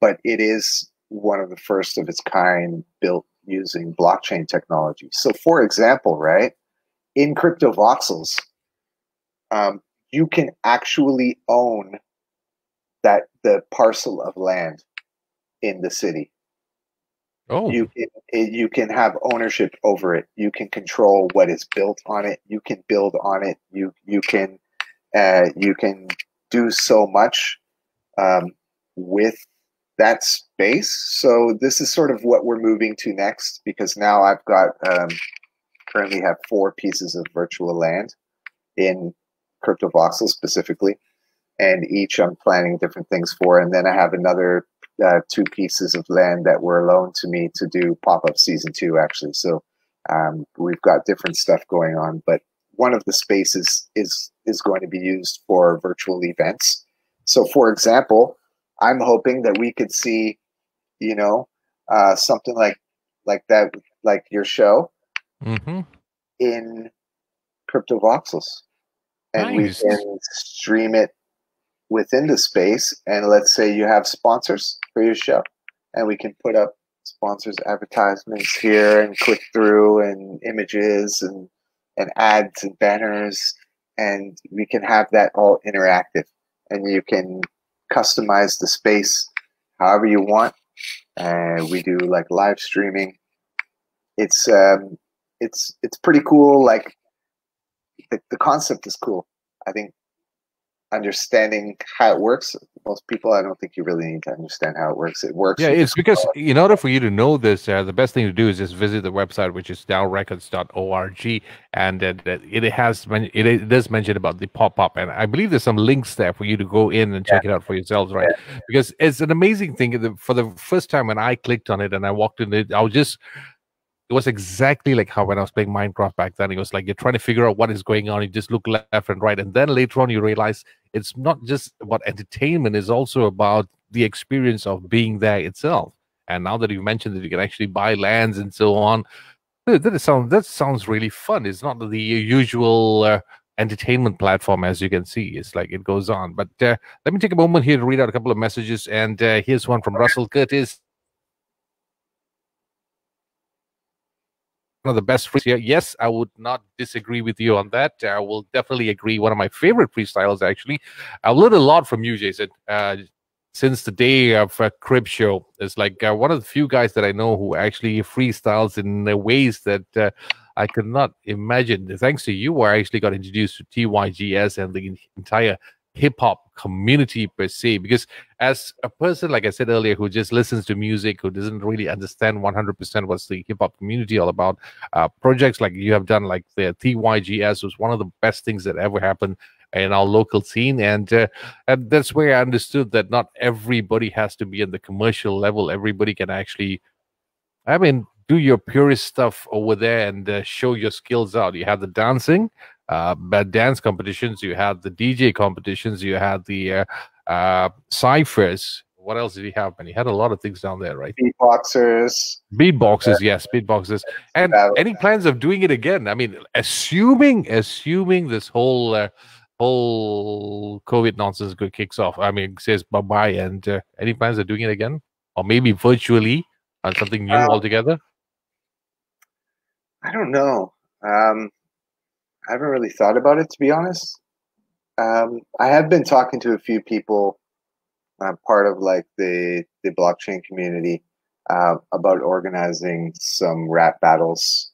but it is one of the first of its kind built using blockchain technology. So for example, right, in Cryptovoxels, you can actually own the parcel of land in the city. Oh, you can have ownership over it. You can control what is built on it. You can build on it. You can do so much with that space. So this is sort of what we're moving to next, because now I've got currently have 4 pieces of virtual land in Cryptovoxels specifically, and each I'm planning different things for. And then I have another 2 pieces of land that were loaned to me to do pop-up season 2, actually. So we've got different stuff going on, but one of the spaces is going to be used for virtual events. So for example, I'm hoping that we could see, you know, something like that, like your show in Cryptovoxels, and nice. we can stream it within the space. And let's say you have sponsors for your show, and we can put up sponsors advertisements here and click through and images and ads and banners, and we can have that all interactive, and you can customize the space however you want. And we do like live streaming. It's pretty cool. Like the concept is cool. I think understanding how it works, most people, I don't think you really need to understand how it works. It works. Yeah, it's because in order for you to know this, the best thing to do is just visit the website, which is DAOrecords.org, and it does mention about the pop-up, and I believe there's some links there for you to go in and check it out for yourselves, right? Yeah. Because it's an amazing thing. For the first time when I clicked on it and I walked in it, it was exactly like how when I was playing Minecraft back then. It was like you're trying to figure out what is going on. You just look left and right. And then later on, you realize it's not just about entertainment. It's also about the experience of being there itself. And now that you mentioned that you can actually buy lands and so on, that sounds really fun. It's not the usual entertainment platform, as you can see. It's like it goes on. But let me take a moment here to read out a couple of messages. And here's one from Russell Curtis. of the best freestyles here. Yes, I would not disagree with you on that. I will definitely agree. One of my favorite freestyles, actually. I've learned a lot from you, Jason. Since the day of Crib Show, it's like one of the few guys that I know who actually freestyles in ways that I could not imagine. Thanks to you, I actually got introduced to TYGS and the entire hip hop community per se. Because as a person, like I said earlier, who just listens to music, who doesn't really understand 100% what's the hip hop community all about, projects like you have done, like the TYGS, was one of the best things that ever happened in our local scene, and that's where I understood that not everybody has to be in the commercial level. Everybody can actually, I mean, do your purest stuff over there and show your skills out. You have the dancing, dance competitions. You have the DJ competitions. You have the ciphers. What else did he have? And he had a lot of things down there, right? Beatboxers. Beatboxes, yes, beatboxes. And any plans of doing it again? I mean, assuming this whole COVID nonsense kicks off. I mean, says bye bye, and any plans of doing it again, or maybe virtually on something new altogether? I don't know. I haven't really thought about it, to be honest. I have been talking to a few people, part of like the blockchain community, about organizing some rap battles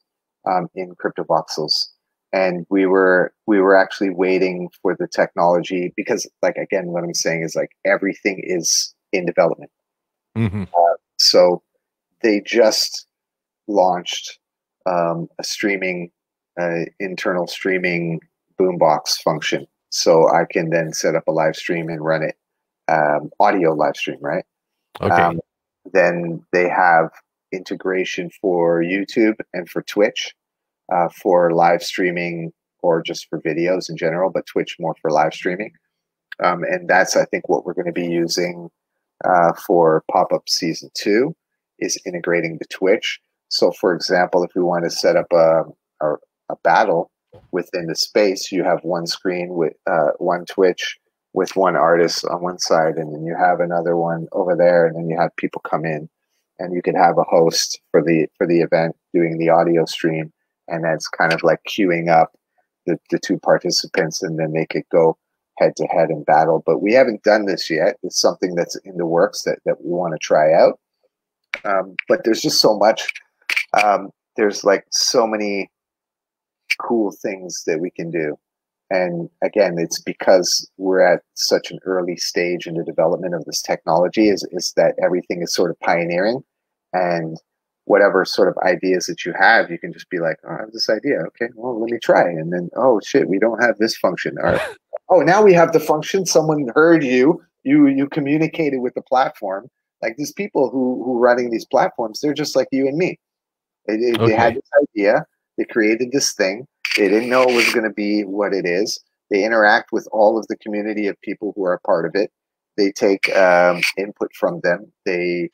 in Cryptovoxels. And we were actually waiting for the technology, because, like, again, what I'm saying is, like, everything is in development. Mm-hmm. So they just launched a streaming, internal streaming boombox function. So I can then set up a live stream and run it, audio live stream, right? Okay. Then they have integration for YouTube and for Twitch, for live streaming, or just for videos in general, but Twitch more for live streaming. And that's, I think, what we're going to be using for Pop-Up Season 2, is integrating the Twitch. So, for example, if we want to set up a battle within the space, you have one screen with one Twitch with one artist on one side, and then you have another one over there, and then you have people come in, and you could have a host for the event doing the audio stream, and that's kind of like queuing up the two participants, and then they could go head to head and battle. But we haven't done this yet. It's something that's in the works that we want to try out. But there's just so much. There's like so many cool things that we can do. And again, it's because we're at such an early stage in the development of this technology, is that everything is sort of pioneering, and whatever sort of ideas that you have, you can just be like, oh, I have this idea. Okay, well, let me try. And then, oh shit, we don't have this function. Or, oh, now we have the function. Someone heard you communicated with the platform. Like, these people who running these platforms, they're just like you and me. They had this idea. They created this thing. They didn't know it was going to be what it is. They interact with all of the community of people who are a part of it. They take input from them. They,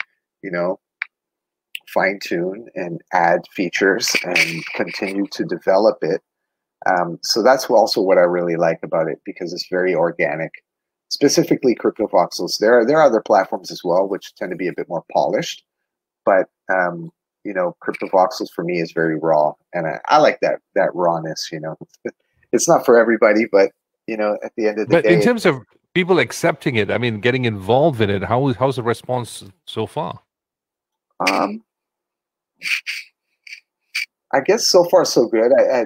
fine tune and add features and continue to develop it. So that's also what I really like about it, because it's very organic. Specifically Cryptovoxels. There are other platforms as well, which tend to be a bit more polished, but Cryptovoxels for me is very raw, and I like that rawness. It's not for everybody, but at the end of the day. But in terms of people accepting it, I mean, getting involved in it, how's the response so far? I guess so far so good. I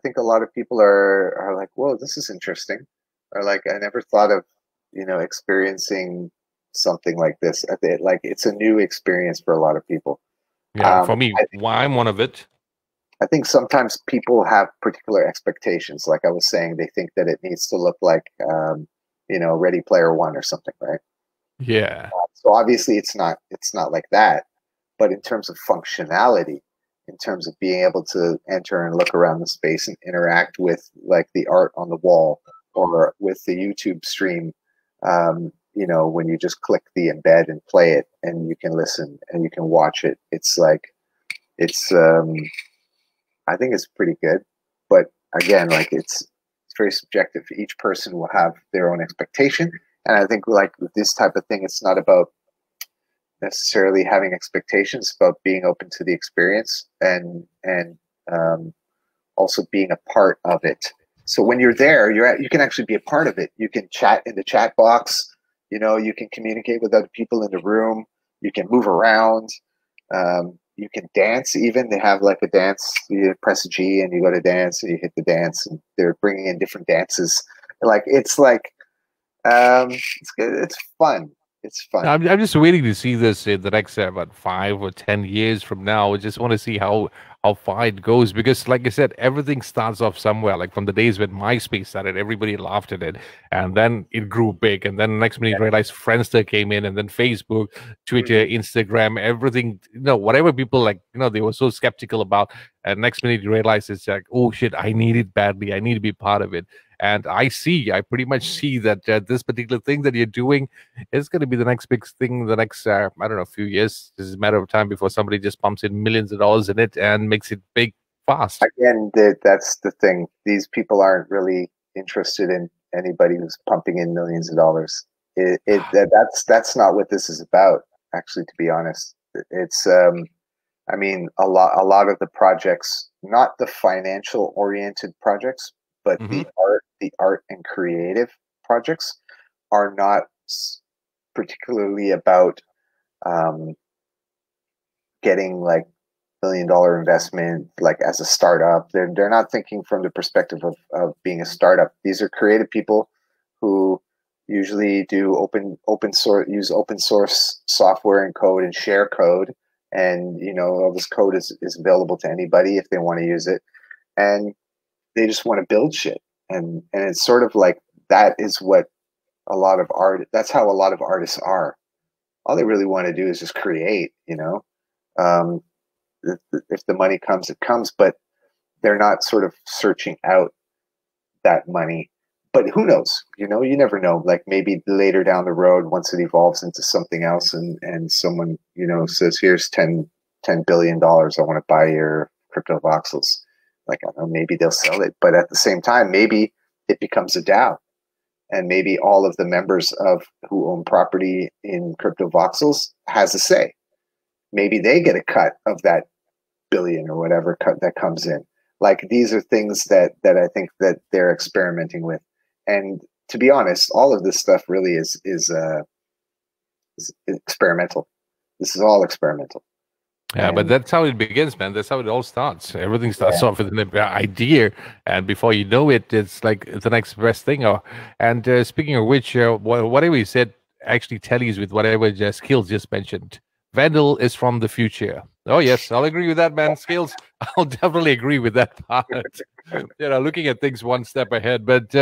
think a lot of people are like, whoa, this is interesting, or like, I never thought of experiencing something like this. Like, it's a new experience for a lot of people. Yeah, for me, I'm one of it. I think sometimes people have particular expectations. Like I was saying, they think that it needs to look like Ready Player One or something, right? Yeah. So obviously it's not like that. But in terms of functionality, in terms of being able to enter and look around the space and interact with like the art on the wall, or with the YouTube stream, when you just click the embed and play it, and you can listen and you can watch it, it's like, I think it's pretty good. But again, like, it's very subjective. Each person will have their own expectation. And I think, like, with this type of thing, it's not about necessarily having expectations, about being open to the experience and also being a part of it. So when you're there, you can actually be a part of it. You can chat in the chat box. You know, you can communicate with other people in the room. You can move around. You can dance. Even they have like a dance. You press a G and you go to dance, and you hit the dance, and they're bringing in different dances. It's good. It's fun. It's fun. I'm just waiting to see this in the next about 5 or 10 years from now. I just want to see how far it goes, because, like I said, everything starts off somewhere. Like from the days when MySpace started, everybody laughed at it, and then it grew big, and then the next minute you realized Friendster came in, and then Facebook, Twitter, Instagram, everything. Whatever people they were so skeptical about, and next minute you realize it's like, oh shit, I need it badly. I need to be part of it. And I pretty much see that this particular thing that you're doing is going to be the next big thing in the next, I don't know, few years. This is a matter of time before somebody just pumps in millions of dollars in it and makes it big fast. Again, that's the thing. These people aren't really interested in anybody who's pumping in millions of dollars. That's not what this is about, actually, to be honest. It's, I mean, a lot of the projects, not the financial oriented projects, but the art and creative projects are not particularly about getting like $1 million investment, like as a startup. They're not thinking from the perspective of being a startup. These are creative people who usually do use open source software and code and share code. And all this code is available to anybody if they want to use it. And they just want to build shit. And it's sort of like that is what that's how a lot of artists are. All they really want to do is just create, if the money comes, it comes, but they're not sort of searching out that money. But who knows? You never know. Like maybe later down the road, once it evolves into something else, and someone says, "Here's $10 billion. I want to buy your Cryptovoxels." Like, I don't know, maybe they'll sell it. But at the same time, maybe it becomes a DAO, and maybe all of the members who own property in Cryptovoxels has a say. Maybe they get a cut of that billion or whatever cut that comes in. Like, these are things that I think that they're experimenting with. And to be honest, all of this stuff really is experimental. This is all experimental. Yeah, but that's how it begins, man. That's how it all starts. Everything starts off with an idea, and before you know it, it's like the next best thing. And speaking of which, whatever you said actually tallies with whatever Skillz just mentioned. Vandal is from the future. Oh yes, I'll agree with that, man. Skillz, I'll definitely agree with that part. Looking at things one step ahead. But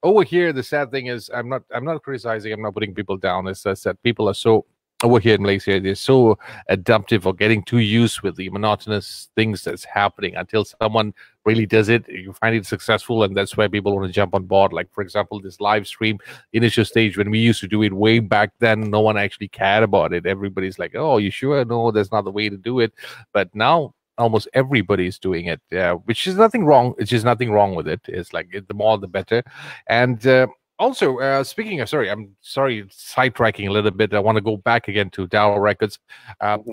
over here, the sad thing is, I'm not criticizing. I'm not putting people down. As I said, people are so over here in Malaysia, they're so adaptive or getting too used with the monotonous things that's happening until someone really does it. You find it successful, and that's where people want to jump on board. Like, for example, this live stream initial stage, when we used to do it way back then, no one actually cared about it. Everybody's like, "Oh, you sure? No, that's not the way to do it." But now almost everybody's doing it, which is nothing wrong. It's just nothing wrong with it. It's like the more the better. And also, speaking of, I'm sorry, sidetracking a little bit. I want to go back again to DAOrecords.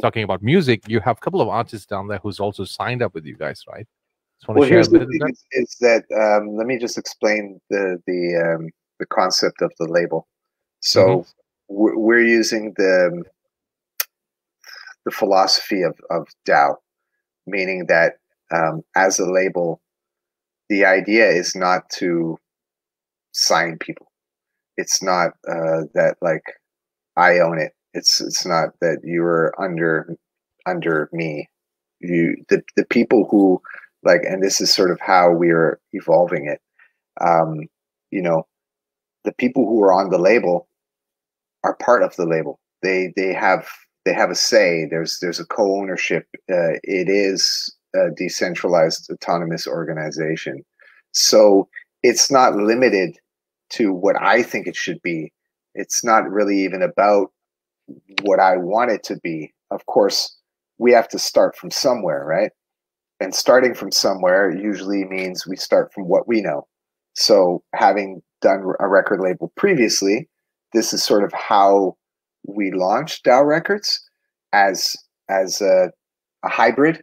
Talking about music, you have a couple of artists down there who's also signed up with you guys, right? Well, here's the thing: is that let me just explain the concept of the label. So we're using the philosophy of DAO, meaning that as a label, the idea is not to sign people. It's not that like I own it. It's not that you're under me. The people who like, and this is sort of how we are evolving it. The people who are on the label are part of the label. They have a say. There's a co-ownership. It is a decentralized autonomous organization. So it's not limited to what I think it should be. It's not really even about what I want it to be. Of course, we have to start from somewhere, right? And starting from somewhere usually means we start from what we know. So having done a record label previously, this is sort of how we launched DAOrecords as a hybrid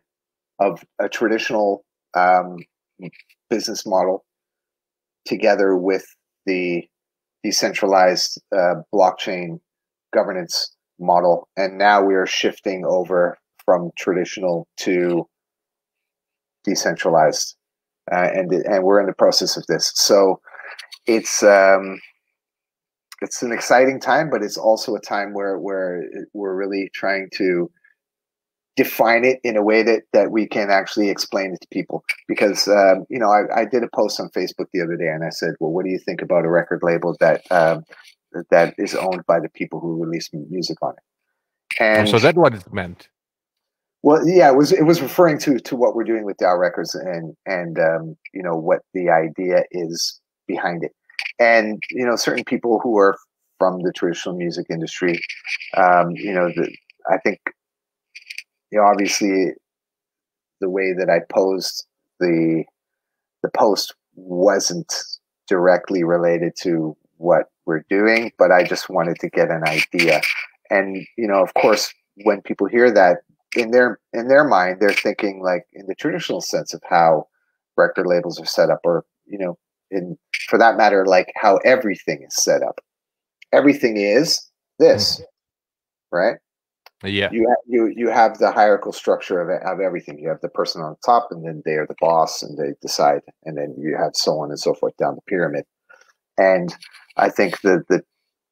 of a traditional business model together with the decentralized blockchain governance model, and now we are shifting over from traditional to decentralized, and we're in the process of this. So it's an exciting time, but it's also a time where we're really trying to define it in a way that we can actually explain it to people. Because you know, I did a post on Facebook the other day, and I said, well, what do you think about a record label that that is owned by the people who release music on it? And so that's what it meant. Well, yeah, it was referring to what we're doing with DAOrecords and you know, what the idea is behind it. And you know, certain people who are from the traditional music industry, you know, I think, you know, obviously the way that I posed the post wasn't directly related to what we're doing, but I just wanted to get an idea. And you know, of course, when people hear that, in their mind, they're thinking like in the traditional sense of how record labels are set up, or you know, for that matter, like how everything is set up. Everything is this, right? Yeah. You have the hierarchical structure of everything. You have the person on top, and then they are the boss, and they decide, and then you have so on and so forth down the pyramid. And I think the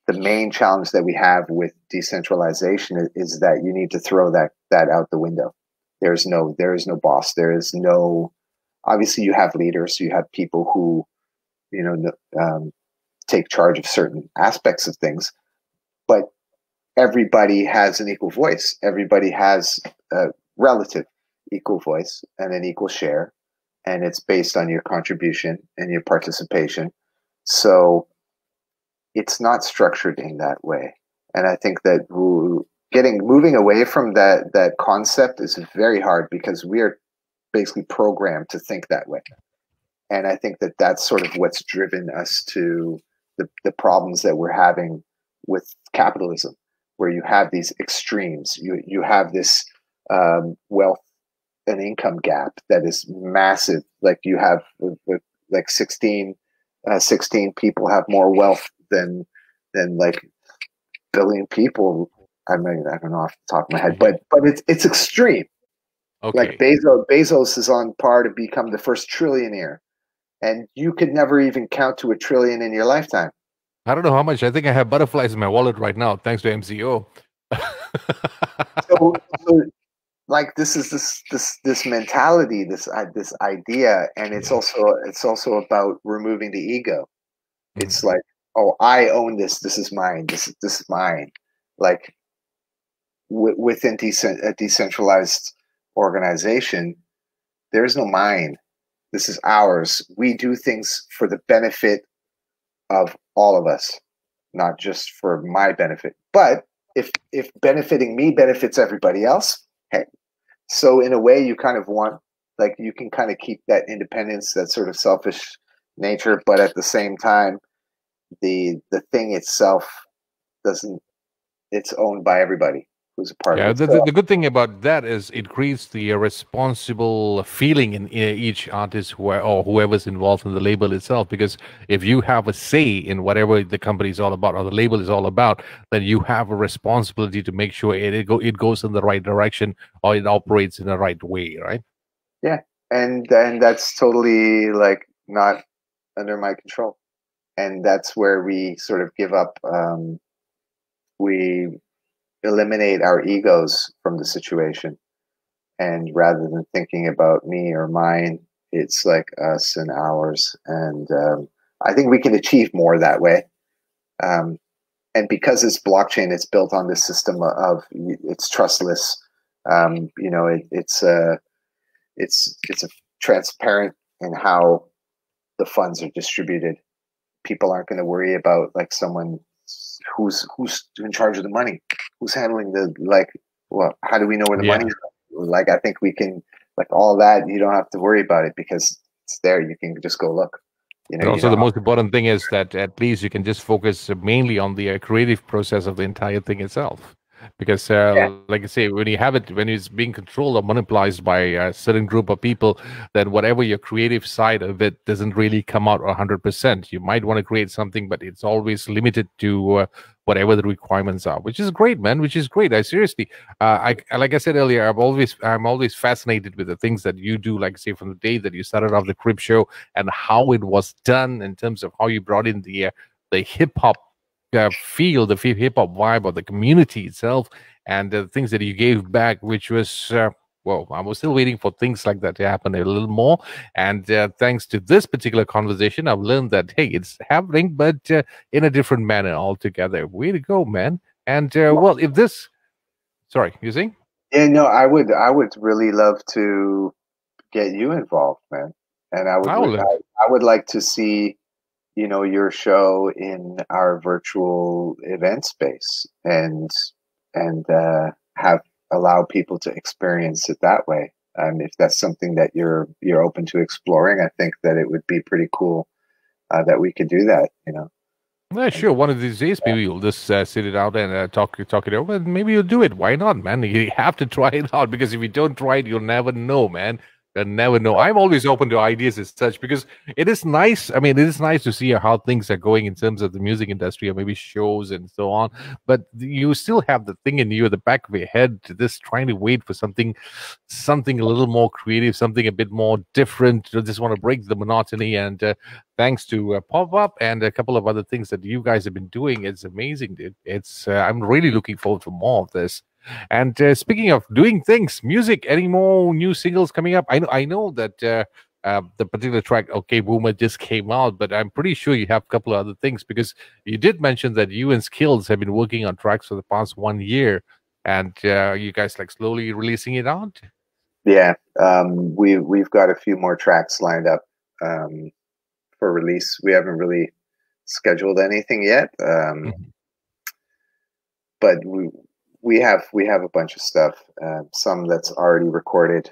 main challenge that we have with decentralization is that you need to throw that out the window. There is no boss. There is no, obviously you have leaders, you have people who, you know, take charge of certain aspects of things, but everybody has an equal voice. Everybody has a relative equal voice and an equal share, and it's based on your contribution and your participation. So it's not structured in that way. And I think that moving away from that concept is very hard, because we are basically programmed to think that way. And I think that that's sort of what's driven us to the problems that we're having with capitalism, where you have these extremes. You have this wealth and income gap that is massive. Like you have like 16 people have more wealth than like billion people. I mean, I don't know off the top of my head, but it's extreme. Okay. Like Bezos is on par to become the first trillionaire, and you could never even count to 1 trillion in your lifetime. I don't know how much. I think I have butterflies in my wallet right now, thanks to MCO. so like this is this mentality, this idea, and it's also about removing the ego. It's like, oh, I own this. This is mine. This is mine. Like within a decentralized organization, there's no mine. This is ours. We do things for the benefit of all of us, not just for my benefit. But if benefiting me benefits everybody else, hey. So in a way, you kind of want, like, you can kind of keep that independence, that sort of selfish nature, but at the same time, the thing itself doesn't, it's owned by everybody who's a part of it. The good thing about that is it creates the responsible feeling in each artist or whoever's involved in the label itself. Because if you have a say in whatever the company is all about or the label is all about, then you have a responsibility to make sure it goes in the right direction, or it operates in the right way, right? Yeah, and that's totally like not under my control, and that's where we sort of give up. We eliminate our egos from the situation, and rather than thinking about me or mine, it's like us and ours. And I think we can achieve more that way. And because it's blockchain, it's built on this system of it's trustless. You know, it's a transparent in how the funds are distributed. People aren't going to worry about like someone who's in charge of the money, who's handling the, like, well, how do we know where the money is? Like, I think we can, like, all that, you don't have to worry about it because it's there. You can just go look. You know, also, the most important thing is that at least you can just focus mainly on the creative process of the entire thing itself. because Yeah. like I say, when you have it, when it's being controlled or monopolized by a certain group of people, then whatever your creative side of it doesn't really come out 100%. You might want to create something, but it's always limited to whatever the requirements are, which is great, man, which is great. I seriously, like I said earlier, I'm always fascinated with the things that you do, like say from the day that you started off the Crip Show and how it was done in terms of how you brought in the hip hop feel, the hip hop vibe of the community itself, and the things that you gave back, which was. Well, I was still waiting for things like that to happen a little more. And thanks to this particular conversation, I've learned that, hey, it's happening, but in a different manner altogether. Way to go, man. And, well, if this... Sorry, you saying? Yeah, no, I would really love to get you involved, man. And I would like to see, you know, your show in our virtual event space and have allow people to experience it that way. If that's something that you're open to exploring, I think that it would be pretty cool that we could do that. You know. Yeah, sure. One of these days, maybe you'll just sit it out and talk it over. And maybe you'll do it. Why not, man? You have to try it out, because if you don't try it, you'll never know, man. You'll never know. I'm always open to ideas as such, because it is nice. I mean, it is nice to see how things are going in terms of the music industry or maybe shows and so on. But you still have the thing in you at the back of your head, to just trying to wait for something a little more creative, something a bit more different. You just want to break the monotony. And thanks to Pop Up and a couple of other things that you guys have been doing, it's amazing, dude. It's I'm really looking forward to more of this. And speaking of doing things, music, any more new singles coming up? I know that the particular track, Okay Boomer, just came out, but I'm pretty sure you have a couple of other things, because you did mention that you and Skillz have been working on tracks for the past 1 year, and you guys like slowly releasing it out. Yeah, we've got a few more tracks lined up for release. We haven't really scheduled anything yet, but we have a bunch of stuff. Some that's already recorded,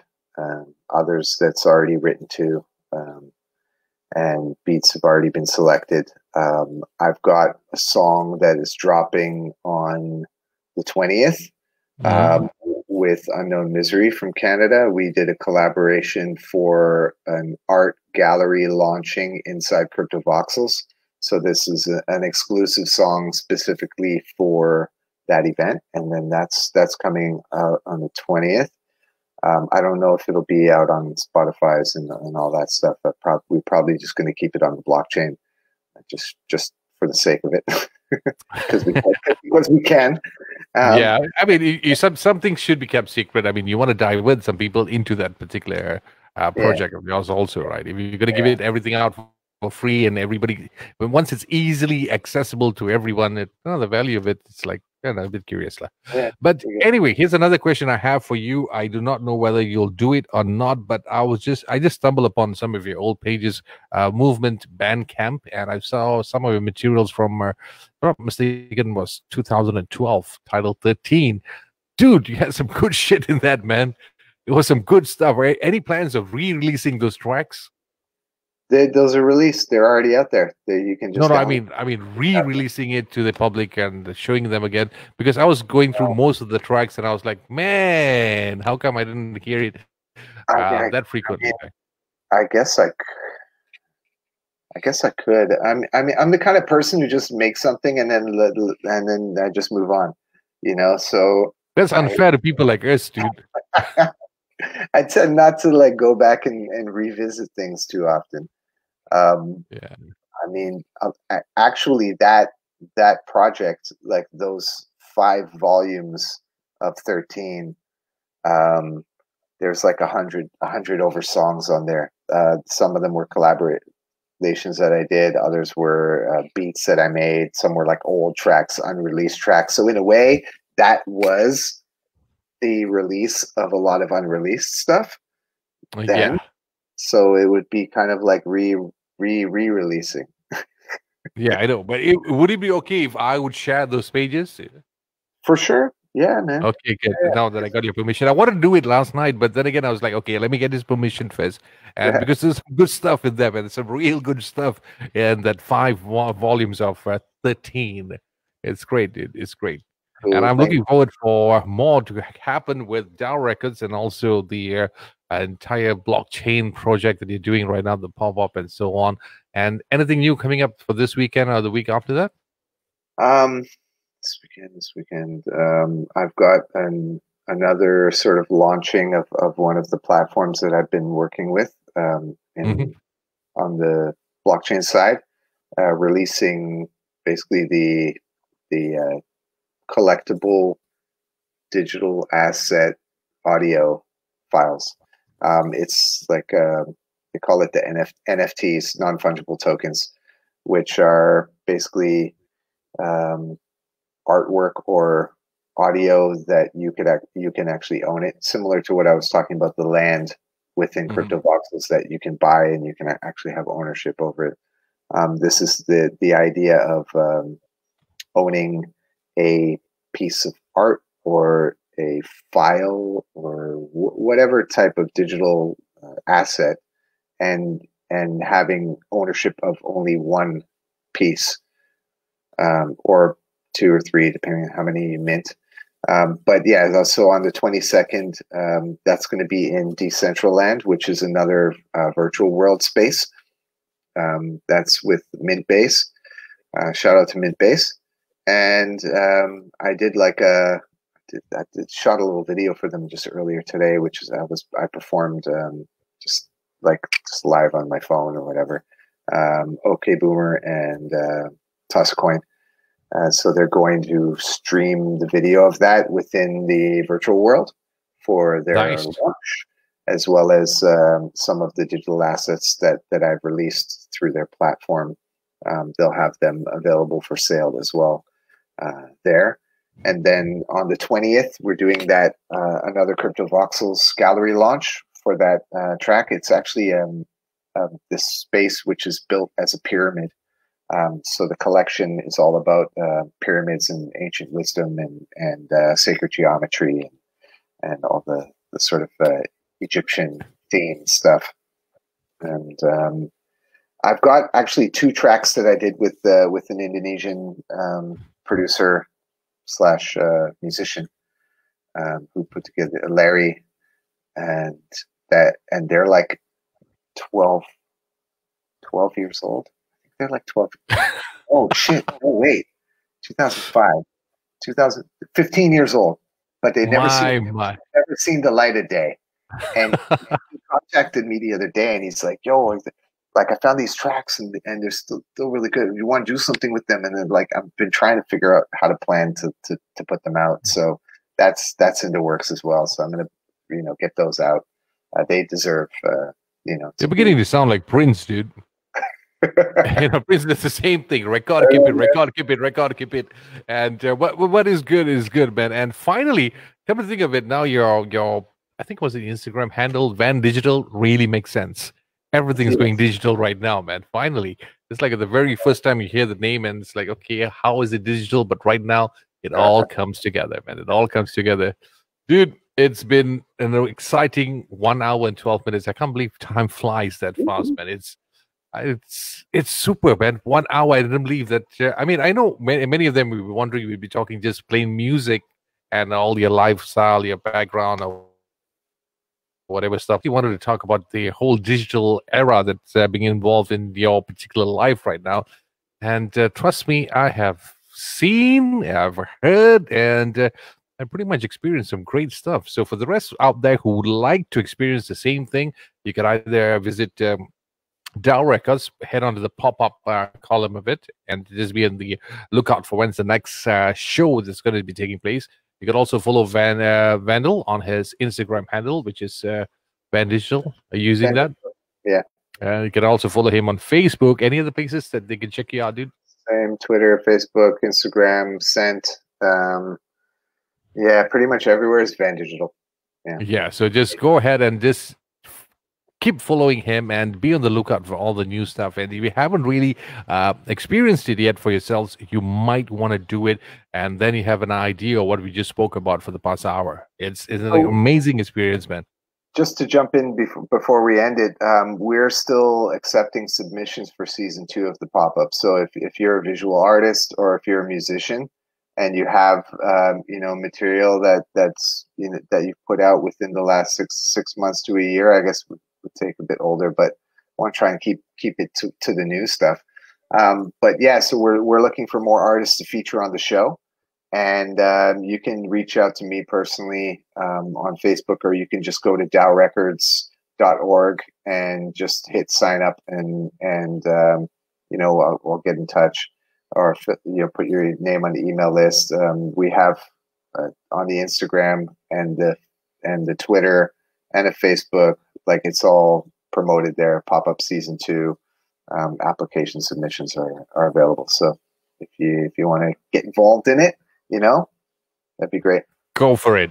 others that's already written to, and beats have already been selected. I've got a song that is dropping on the 20th. With Unknown Misery from Canada. We did a collaboration for an art gallery launching inside Cryptovoxels. So this is an exclusive song specifically for that event, and then that's coming out on the 20th. I don't know if it'll be out on Spotify's and all that stuff. But we're probably just going to keep it on the blockchain, just for the sake of it, because we can. Yeah, I mean, something should be kept secret. I mean, you want to divert some people into that particular project of yours also, right? If you're going to give it everything out for free and everybody, once it's easily accessible to everyone, the value of it, it's like, a bit curious. But anyway, here's another question I have for you. I do not know whether you'll do it or not, but I just stumbled upon some of your old pages, Movement Bandcamp, and I saw some of your materials from, if I'm not mistaken, was 2012, title 13. Dude, you had some good shit in that, man. It was some good stuff, right? Any plans of re-releasing those tracks? Those are released. They're already out there. You can just I mean re-releasing it to the public and showing them again, because I was going through most of the tracks and I was like, man, how come I didn't hear it that frequently? I guess I could. I'm the kind of person who just makes something and then I just move on. You know, so that's unfair to people like us, dude. I tend not to like go back and revisit things too often. Yeah. I mean, actually, that project, like those 5 volumes of 13, there's like 100 over songs on there. Some of them were collaborations that I did. Others were beats that I made. Some were like old tracks, unreleased tracks. So in a way, that was the release of a lot of unreleased stuff. Then. Yeah. So it would be kind of like re-releasing. Yeah, I know. But would it be okay if I would share those pages? For sure. Yeah, man. Okay, good. Yeah. Now that I got your permission, I wanted to do it last night, but then again, I was like, okay, let me get his permission first, and because there's some good stuff in there, and there's some real good stuff in that 5 volumes of 13. It's great, dude. It's great. And Cool. I'm Thank looking forward for more to happen with DAOrecords and also the entire blockchain project that you're doing right now, the pop-up and so on. And anything new coming up for this weekend or the week after that? This weekend, I've got another sort of launching of one of the platforms that I've been working with Mhm. on the blockchain side, releasing basically the collectible digital asset audio files. It's like they call it the NFTs, non-fungible tokens, which are basically artwork or audio that you can actually own it, similar to what I was talking about, the land within Mhm. Cryptovoxels that you can buy and you can actually have ownership over it. This is the idea of owning a piece of art or a file or whatever type of digital asset, and having ownership of only one piece, or two or three, depending on how many you mint. But yeah, so on the 22nd, that's going to be in Decentraland, which is another virtual world space. That's with Mint Base. Shout out to Mint Base. And I did shot a little video for them just earlier today, which is I performed just live on my phone or whatever. OK Boomer and Toss a Coin. So they're going to stream the video of that within the virtual world for their Nice. launch, as well as some of the digital assets that I've released through their platform. They'll have them available for sale as well there. And then on the 20th, we're doing that another Cryptovoxels gallery launch for that track. It's actually this space which is built as a pyramid. So the collection is all about pyramids and ancient wisdom and sacred geometry and all the sort of Egyptian themed stuff. And I've got actually two tracks that I did with an Indonesian producer slash musician who put together Larry, and they're like 12 years old. They're like 12. Oh, shit. Oh, wait. 2005. 15 years old. But they've never seen the light of day. And he contacted me the other day, and he's like, yo, like, I found these tracks, and they're still really good. You want to do something with them? And then, like, I've been trying to figure out how to plan to put them out. So that's in the works as well. So I'm going to, get those out. They deserve, They're beginning to sound like Prince, dude. Prince does the same thing. Record, keep it. And what is good, man. And finally, come to think of it, now your I think it was the Instagram handle, Van Digital, really makes sense. Everything's going digital right now, man. Finally, it's like the very first time you hear the name, and it's like, okay, how is it digital? But right now, it all comes together, man. It all comes together, dude. It's been an exciting 1 hour and 12 minutes. I can't believe time flies that fast, man. It's super, man. 1 hour. I didn't believe that. I mean, I know many of them we were wondering we'd be talking just plain music and all your lifestyle, your background, or whatever stuff. You wanted to talk about the whole digital era that's being involved in your particular life right now. And trust me, I have seen, I've heard, and I pretty much experienced some great stuff. So for the rest out there who would like to experience the same thing, you can either visit DAOrecords, head onto the pop-up column of it, and just be on the lookout for when's the next show that's going to be taking place. You can also follow Vandal on his Instagram handle, which is Van Digital. Are you using that? Yeah. You can also follow him on Facebook. Any other places that they can check you out, dude? Same, Twitter, Facebook, Instagram, Sent. Yeah, pretty much everywhere is Van Digital. Yeah, so just go ahead and just keep following him and be on the lookout for all the new stuff. And if you haven't really experienced it yet for yourselves, you might want to do it. And then you have an idea of what we just spoke about for the past hour. It's an amazing experience, man. Just to jump in before we end it, we're still accepting submissions for season 2 of the pop-up. So if you're a visual artist or if you're a musician and you have material that's that you've put out within the last six months to a year, I guess would take a bit older, but I want to try and keep it to the new stuff. But yeah, so we're looking for more artists to feature on the show, and you can reach out to me personally on Facebook, or you can just go to DAOrecords.org and just hit sign up, and I'll get in touch, or put your name on the email list. We have on the Instagram and the Twitter and the Facebook, like it's all promoted there. Pop-up season 2 application submissions are available. So if you want to get involved in it, that'd be great. Go for it.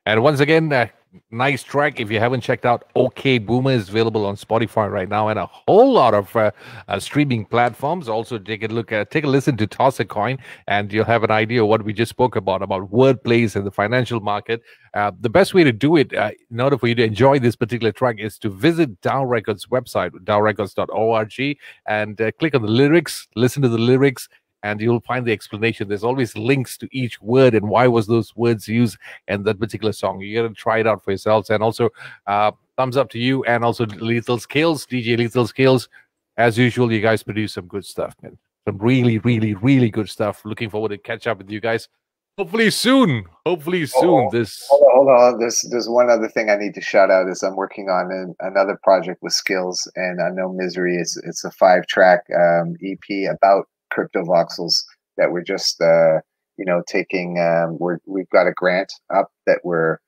And once again, nice track. If you haven't checked out OK Boomer, is available on Spotify right now and a whole lot of streaming platforms. Also, take a listen to Toss a Coin, and you'll have an idea of what we just spoke about wordplays and the financial market. The best way to do it, in order for you to enjoy this particular track, is to visit DAOrecords website, DAOrecords.org, and click on the lyrics, listen to the lyrics, and you'll find the explanation. There's always links to each word and why was those words used in that particular song. You got to try it out for yourselves. And also, thumbs up to you and also Lethal Skillz, DJ Lethal Skillz. As usual, you guys produce some good stuff, man. Some really, really, really good stuff. Looking forward to catch up with you guys. Hopefully soon. Hold on. There's one other thing I need to shout out. Is I'm working on another project with Skillz and No Misery. It's a 5-track EP about Cryptovoxels that we're just taking. We've got a grant up that we're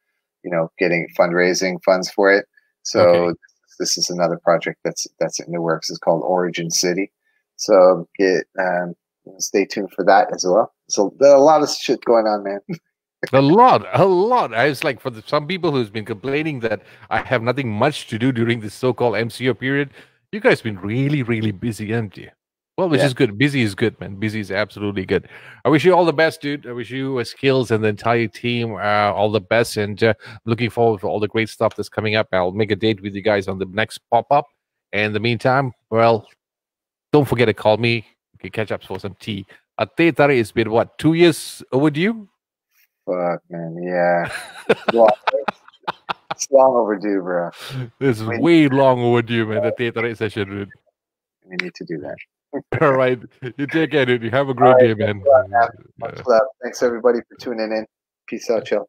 getting fundraising funds for it. So this is another project that's in the works. It's called Origin City. So stay tuned for that as well. So there's a lot of shit going on, man. A lot. I was like, for some people who's been complaining that I have nothing much to do during this so-called MCO period, you guys been really, really busy, haven't you? Well, which is good. Busy is good, man. Busy is absolutely good. I wish you all the best, dude. I wish you Skillz and the entire team all the best, and looking forward to all the great stuff that's coming up. I'll make a date with you guys on the next pop-up. And in the meantime, well, don't forget to call me. You can catch up for some tea. Teh Tarik has been, what, 2 years overdue? Fuck, man. Yeah. It's long overdue, bro. This is way long overdue, man. The Teh Tarik session, dude. We need to do that. All right. You take care, dude. You have a great day, man. Much love. Thanks, everybody, for tuning in. Peace out, chill.